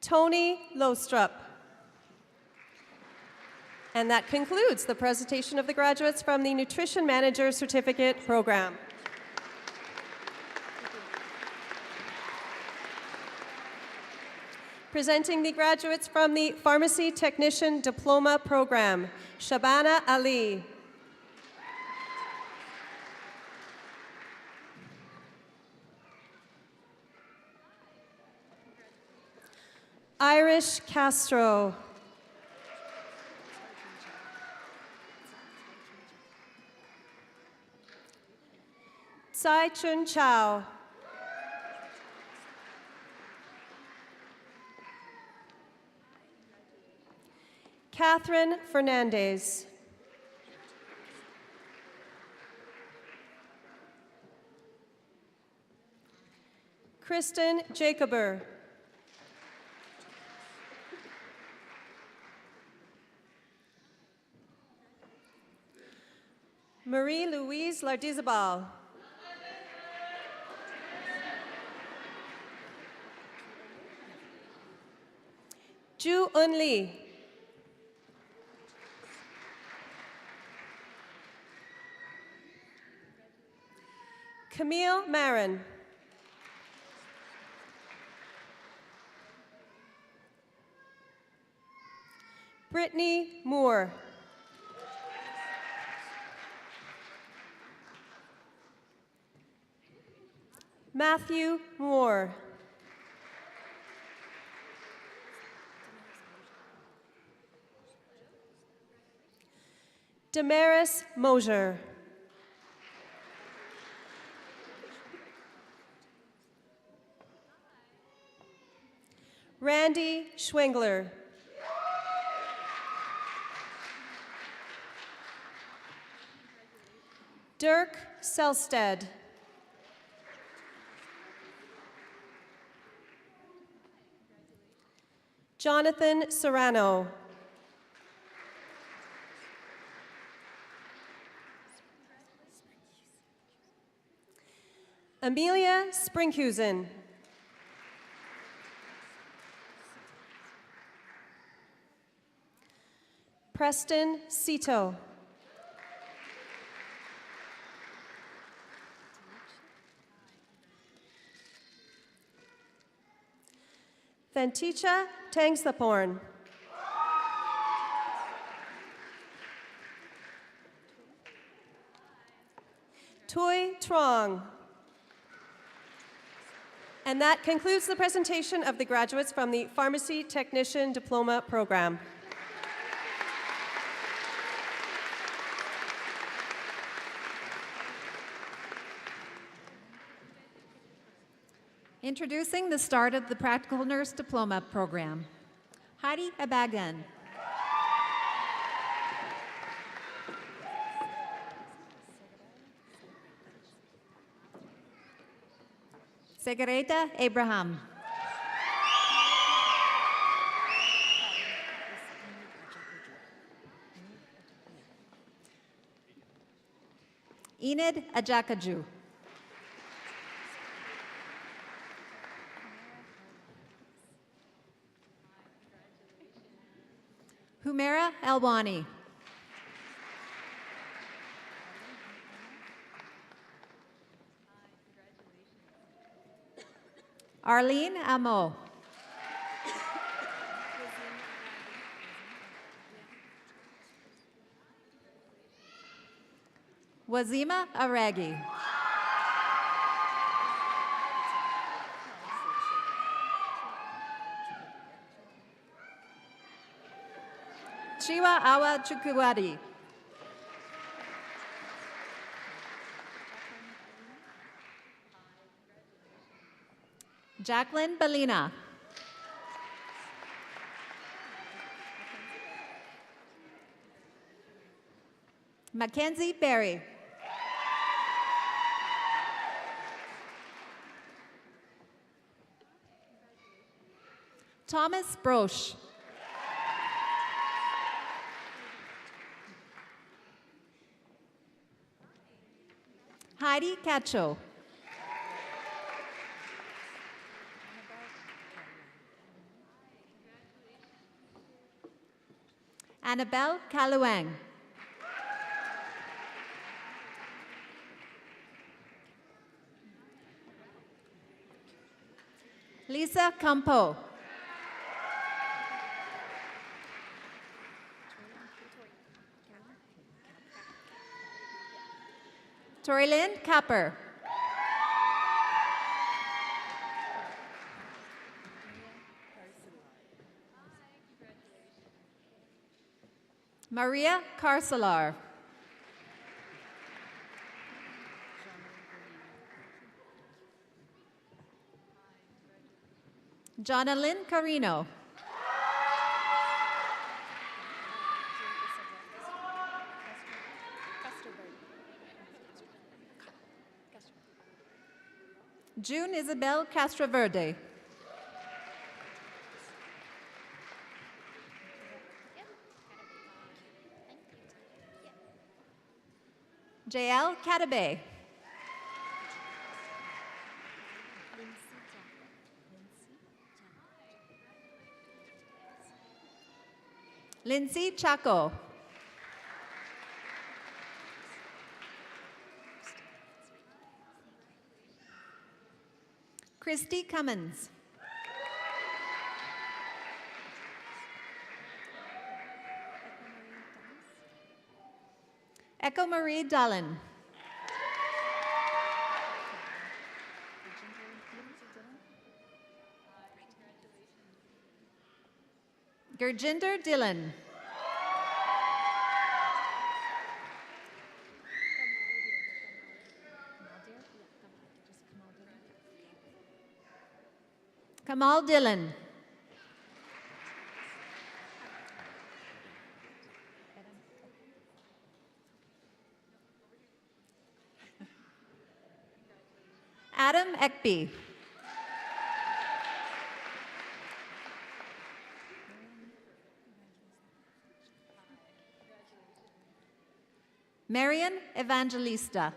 Tony Lostrup. And that concludes the presentation of the graduates from the Nutrition Manager Certificate Program. Presenting the graduates from the Pharmacy Technician Diploma Program, Shabana Ali. Irish Castro. Tsai Chun Chow. Catherine Fernandez. Kristen Jacober. Marie-Louise Lardizabal. Ju Un Lee. Camille Marin. Brittany Moore. Matthew Moore. Damaris Mosier. Randy Schwengler. Dirk Selstead. Jonathan Serrano. Amelia Springhusen. Preston Cito. Thenticha Tangsaporn. Tui Trong. And that concludes the presentation of the graduates from the Pharmacy Technician Diploma Program. Introducing the start of the Practical Nurse Diploma Program. Heidi Abagan. Segareta Abraham. Enid Ajakaju. Humaira Alwani. Arlene Amo. Wazima Aragi. Chiwa Awa Chukwuadi. Jacqueline Belina. Mackenzie Berry. Thomas Broche. Heidi Cacho. Annabelle Kaluang. Lisa Campo. Torilyn Capper. Maria Carcelar. Jonalyn Carino. June Isabel Castroverde. JL Catabe. Lindsay Chaco. Christy Cummins. Echo Marie Dallin. Gurjinder Dillon. Kamal Dillon. Adam Ekby. Marian Evangelista.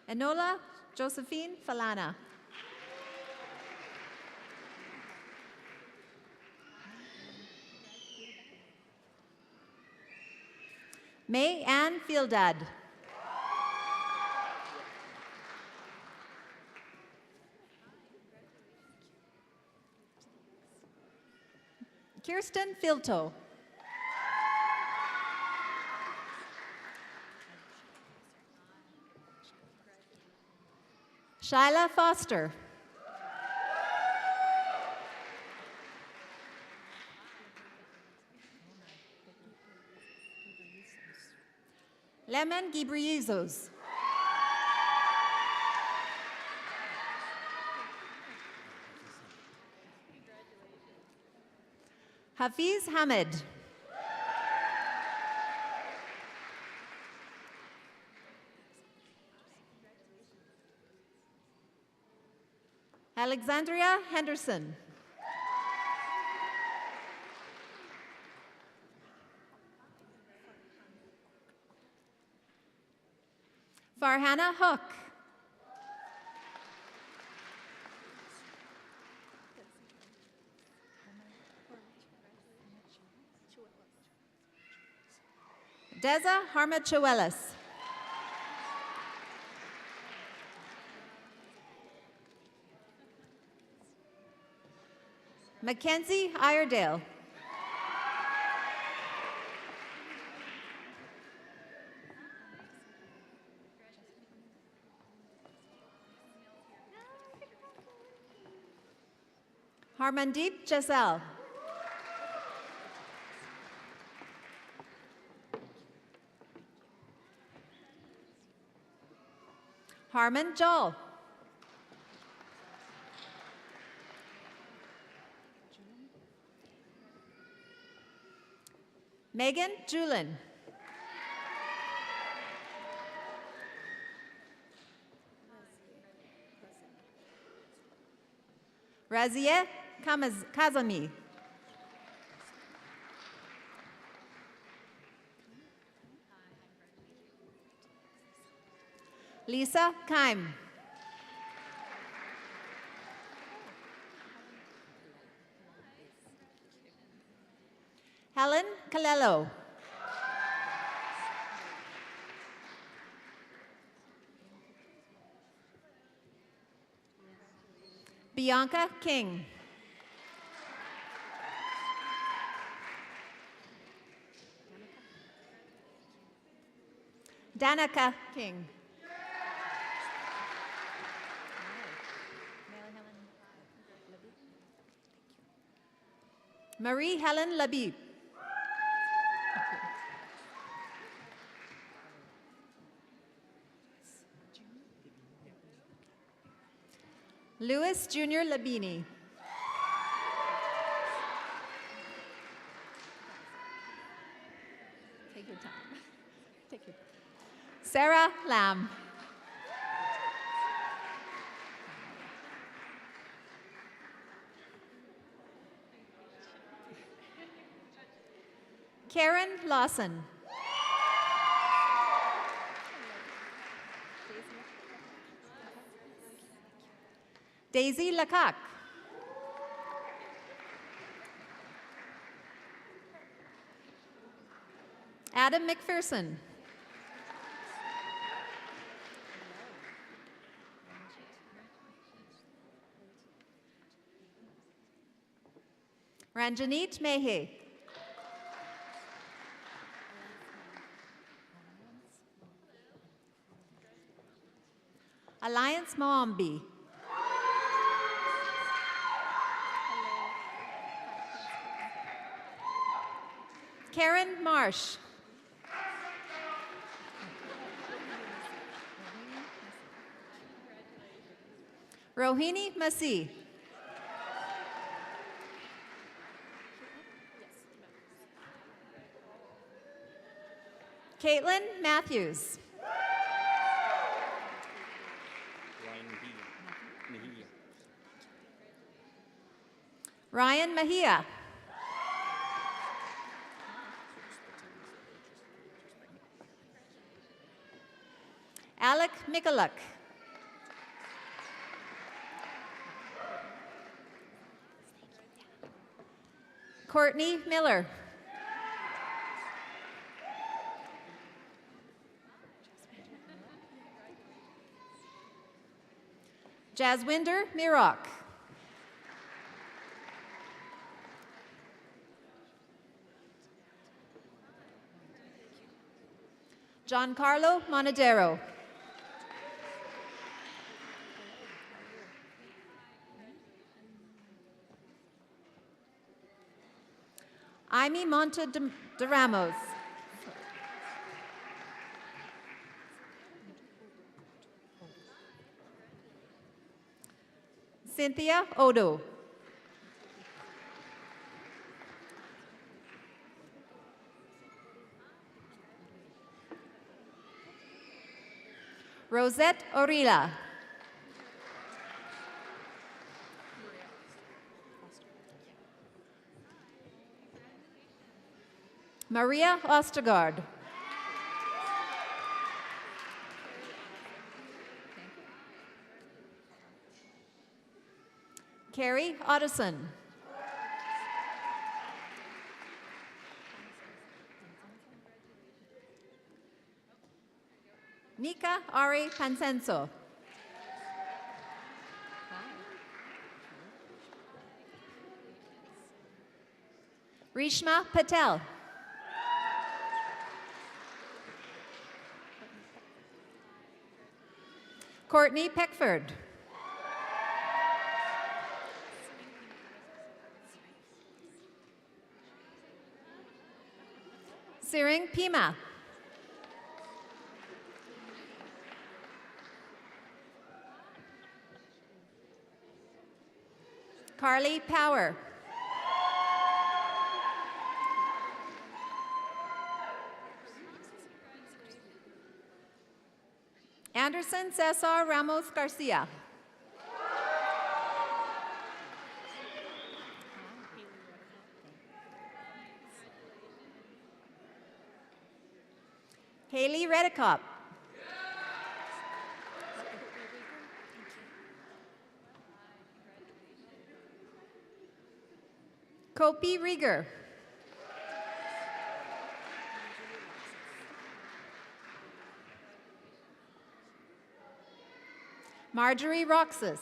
Enola Josephine Falana. May Ann Fieldad. Kirsten Filto. Shyla Foster. Lemon Gibriezos. Hafiz Hamid. Alexandria Henderson. Farhana Hook. Deza Harmachuelis. Mackenzie Iredale. Harmandeep Giselle. Harman Joel. Megan Julin. Razia Kazami. Lisa Keim. Calello. Bianca King. Danica King. Marie Helen Labib. Louis Jr. Labini. Take your time. Take your time. Sarah Lamb. Karen Lawson. Daisy Lecoq. Adam McPherson. Ranjanit Mehe. Alliance Moambi. Karen Marsh. Rohini Masih. Caitlin Matthews. Ryan Mahia. Alec Mikuluk. Courtney Miller. Jaswinder Mirok. Giancarlo Monadero. Amy Monte de Ramos. Cynthia Odo. Rosette Orila. Maria Ostergaard. Carrie Otteson. Nika Ari Pansenso. Rishma Patel. Courtney Peckford. Siring Pima. Carly Power. Anderson Cesar Ramos Garcia. Haley Redekop. Kopi Rieger. Marjorie Roxas.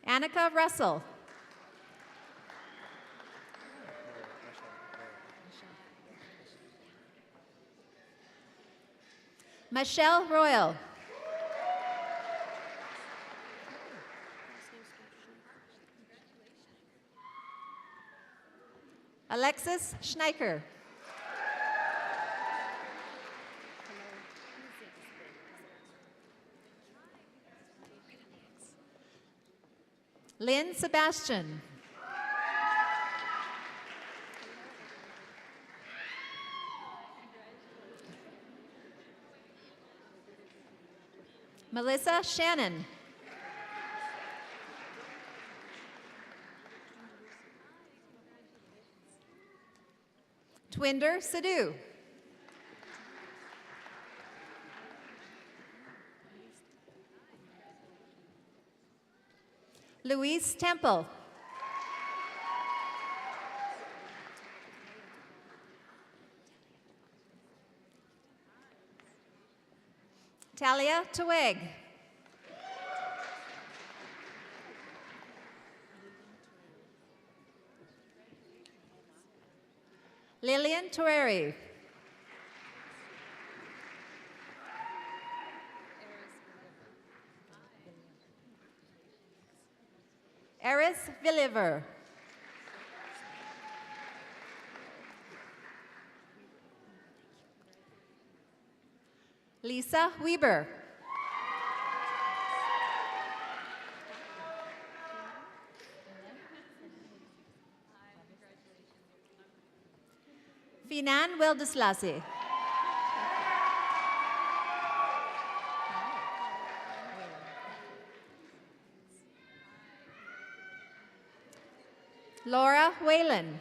Annika Russell. Michelle Royal. Alexis Schneiker. Lynn Sebastian. Melissa Shannon. Twinder Sidhu. Louise Temple. Talia Tweg. Lillian Toreri. Eris Villiver. Lisa Weber. Finan Wildeslasi. Laura Whalen.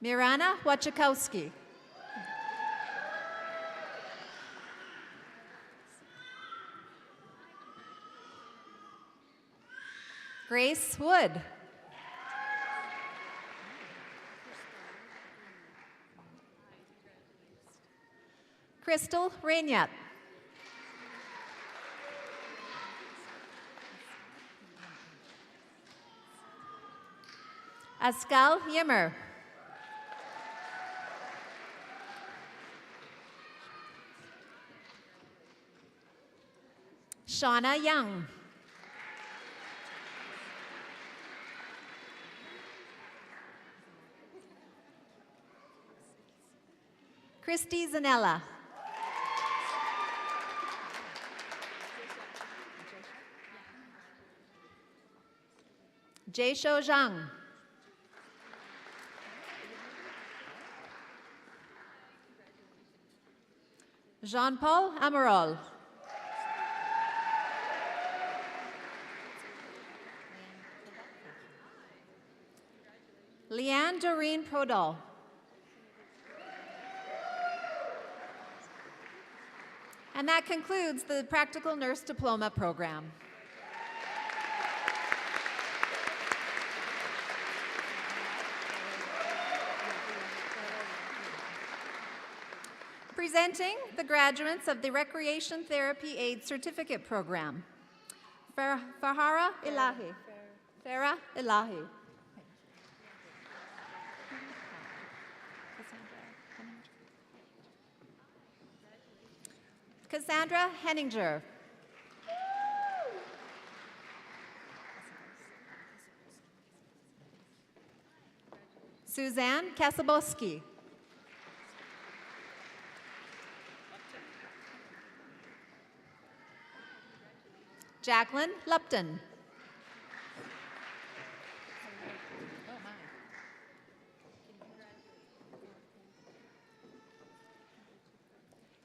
Mirana Wachakowski. Grace Wood. Crystal Raignat. Askal Yimmer. Shauna Young. Christy Zanella. Jay Shou Zhang. Jean-Paul Amarol. Leanne Doreen Prodal. And that concludes the Practical Nurse Diploma program. Presenting the graduates of the Recreation Therapy Aid Certificate Program. Farhara Ilahi. Farah Ilahi. Cassandra Henninger. Suzanne Kasaboski. Jacqueline Lupton.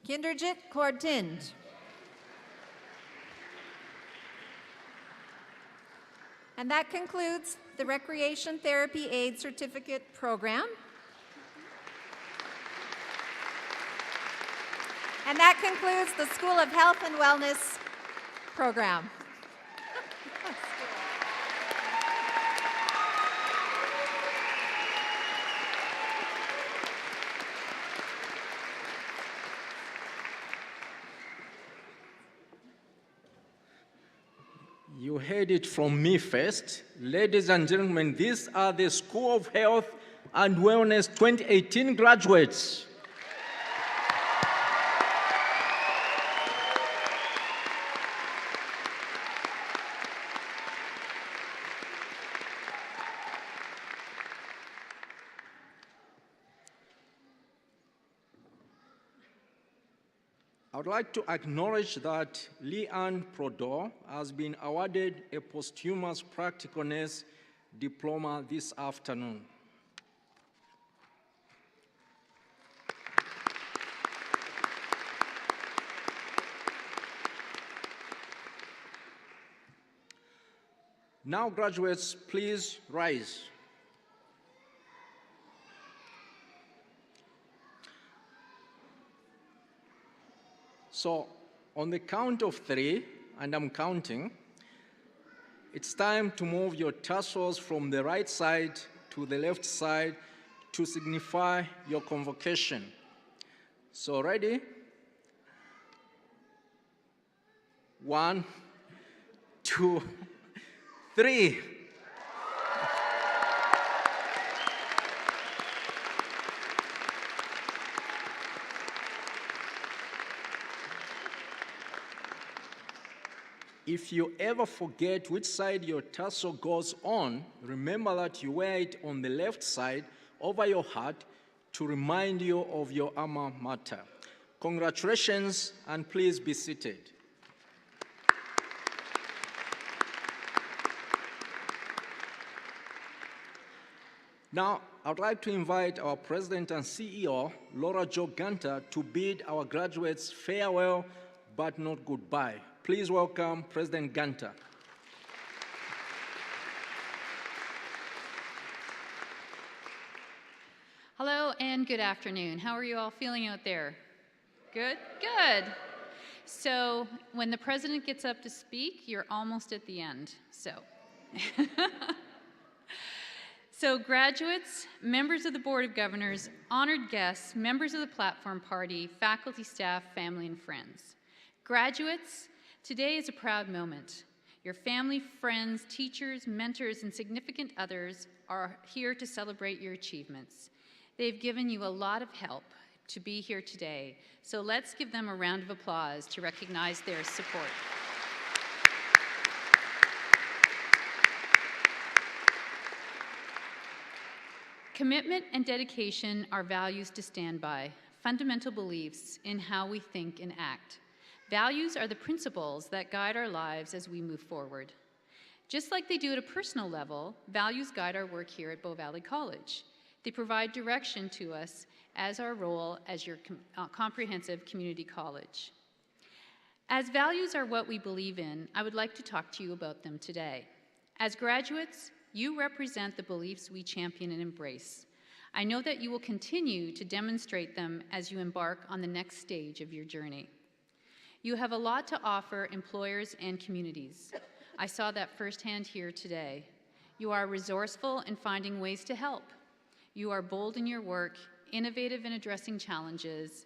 Kinderjit Kortind. And that concludes the Recreation Therapy Aid Certificate Program. And that concludes the School of Health and Wellness program. You heard it from me first. Ladies and gentlemen, these are the School of Health and Wellness 2018 graduates. I would like to acknowledge that Leanne Prodor has been awarded a posthumous practicalness diploma this afternoon. Now, graduates, please rise. So, on the count of 3, and I'm counting, it's time to move your tassels from the right side to the left side to signify your convocation. So, ready? 1, 2, 3. If you ever forget which side your tassel goes on, remember that you wear it on the left side over your heart to remind you of your alma mater. Congratulations, and please be seated. Now, I'd like to invite our President and CEO, Laura Jo Gunter, to bid our graduates farewell but not goodbye. Please welcome President Gunter. Hello and good afternoon. How are you all feeling out there? Good? Good. So when the president gets up to speak, you're almost at the end. So graduates, members of the Board of Governors, honored guests, members of the platform party, faculty, staff, family, and friends. Graduates, today is a proud moment. Your family, friends, teachers, mentors, and significant others are here to celebrate your achievements. They've given you a lot of help to be here today, so let's give them a round of applause to recognize their support. Commitment and dedication are values to stand by, fundamental beliefs in how we think and act. Values are the principles that guide our lives as we move forward. Just like they do at a personal level, values guide our work here at Bow Valley College. They provide direction to us as our role as your comprehensive community college. As values are what we believe in, I would like to talk to you about them today. As graduates, you represent the beliefs we champion and embrace. I know that you will continue to demonstrate them as you embark on the next stage of your journey. You have a lot to offer employers and communities. I saw that firsthand here today. You are resourceful in finding ways to help. You are bold in your work, innovative in addressing challenges,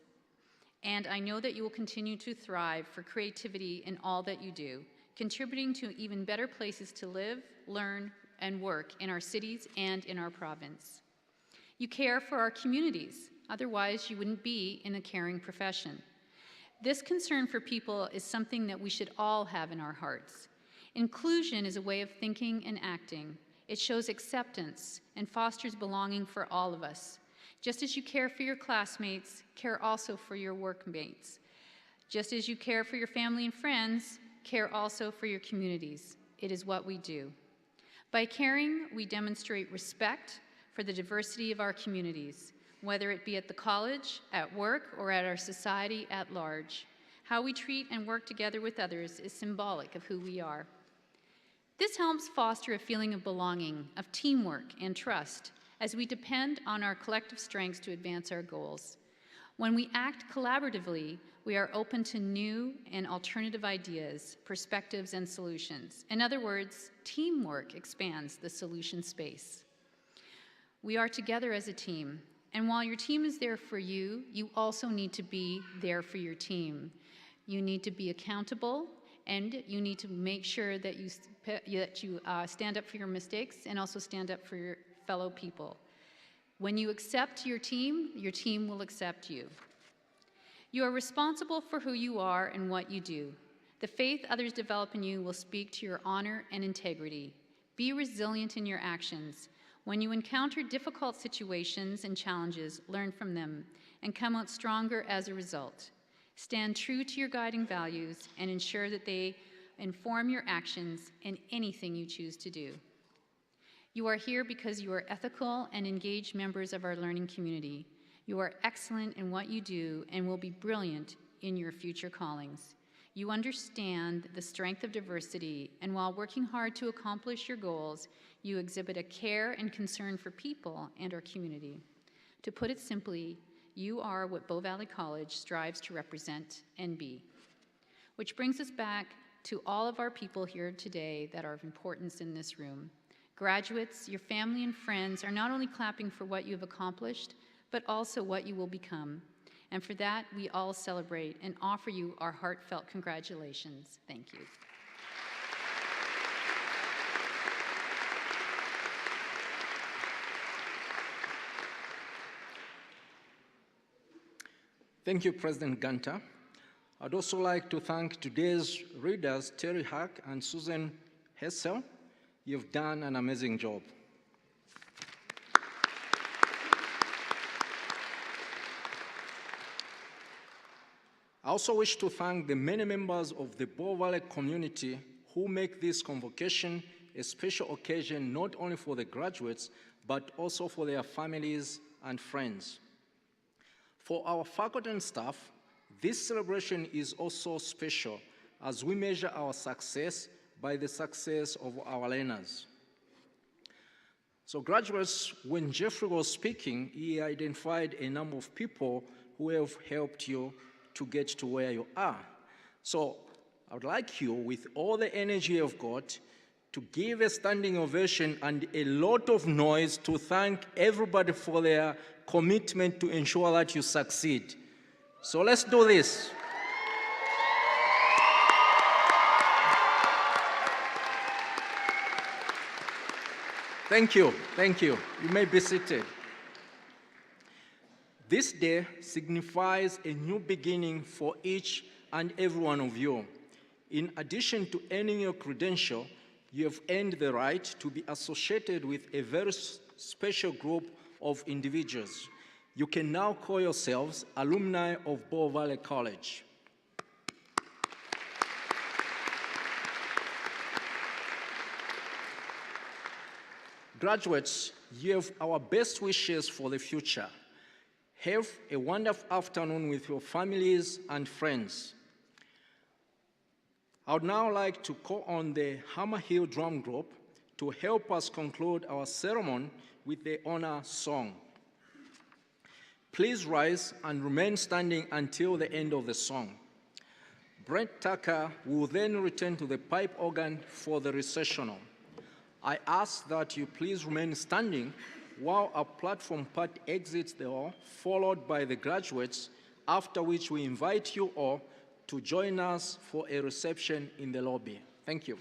and I know that you will continue to thrive for creativity in all that you do, contributing to even better places to live, learn, and work in our cities and in our province. You care for our communities, otherwise you wouldn't be in a caring profession. This concern for people is something that we should all have in our hearts. Inclusion is a way of thinking and acting. It shows acceptance and fosters belonging for all of us. Just as you care for your classmates, care also for your workmates. Just as you care for your family and friends, care also for your communities. It is what we do. By caring, we demonstrate respect for the diversity of our communities, whether it be at the college, at work, or at our society at large. How we treat and work together with others is symbolic of who we are. This helps foster a feeling of belonging, of teamwork and trust, as we depend on our collective strengths to advance our goals. When we act collaboratively, We are open to new and alternative ideas, perspectives, and solutions. In other words, teamwork expands the solution space. We are together as a team, and while your team is there for you, you also need to be there for your team. You need to be accountable, and you need to make sure that you stand up for your mistakes and also stand up for your fellow people. When you accept your team will accept you. You are responsible for who you are and what you do. The faith others develop in you will speak to your honor and integrity. Be resilient in your actions. When you encounter difficult situations and challenges, learn from them and come out stronger as a result. Stand true to your guiding values and ensure that they inform your actions in anything you choose to do. You are here because you are ethical and engaged members of our learning community. You are excellent in what you do and will be brilliant in your future callings. You understand the strength of diversity, and while working hard to accomplish your goals, you exhibit a care and concern for people and our community. To put it simply, you are what Bow Valley College strives to represent and be. Which brings us back to all of our people here today that are of importance in this room. Graduates, your family and friends are not only clapping for what you have accomplished, but also what you will become. And for that, we all celebrate and offer you our heartfelt congratulations. Thank you. Thank you, President Gunter. I'd also like to thank today's readers, Terry Hack and Susan Hessel. You've done an amazing job. I also wish to thank the many members of the Bow Valley community who make this convocation a special occasion not only for the graduates, but also for their families and friends. For our faculty and staff, this celebration is also special as we measure our success by the success of our learners. So graduates, when Jeffrey was speaking, he identified a number of people who have helped you to get to where you are. So I would like you, with all the energy you've got, to give a standing ovation and a lot of noise to thank everybody for their commitment to ensure that you succeed. So let's do this. Thank you, thank you. You may be seated. This day signifies a new beginning for each and every one of you. In addition to earning your credential, you have earned the right to be associated with a very special group of individuals. You can now call yourselves alumni of Bow Valley College. Graduates, you have our best wishes for the future. Have a wonderful afternoon with your families and friends. I would now like to call on the Hammer Hill Drum Group to help us conclude our ceremony with the honor song. Please rise and remain standing until the end of the song. Brent Tucker will then return to the pipe organ for the recessional. I ask that you please remain standing while our platform part exits the hall, followed by the graduates, after which we invite you all to join us for a reception in the lobby. Thank you.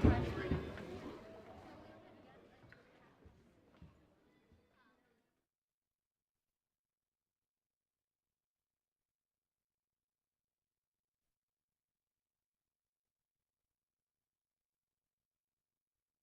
Time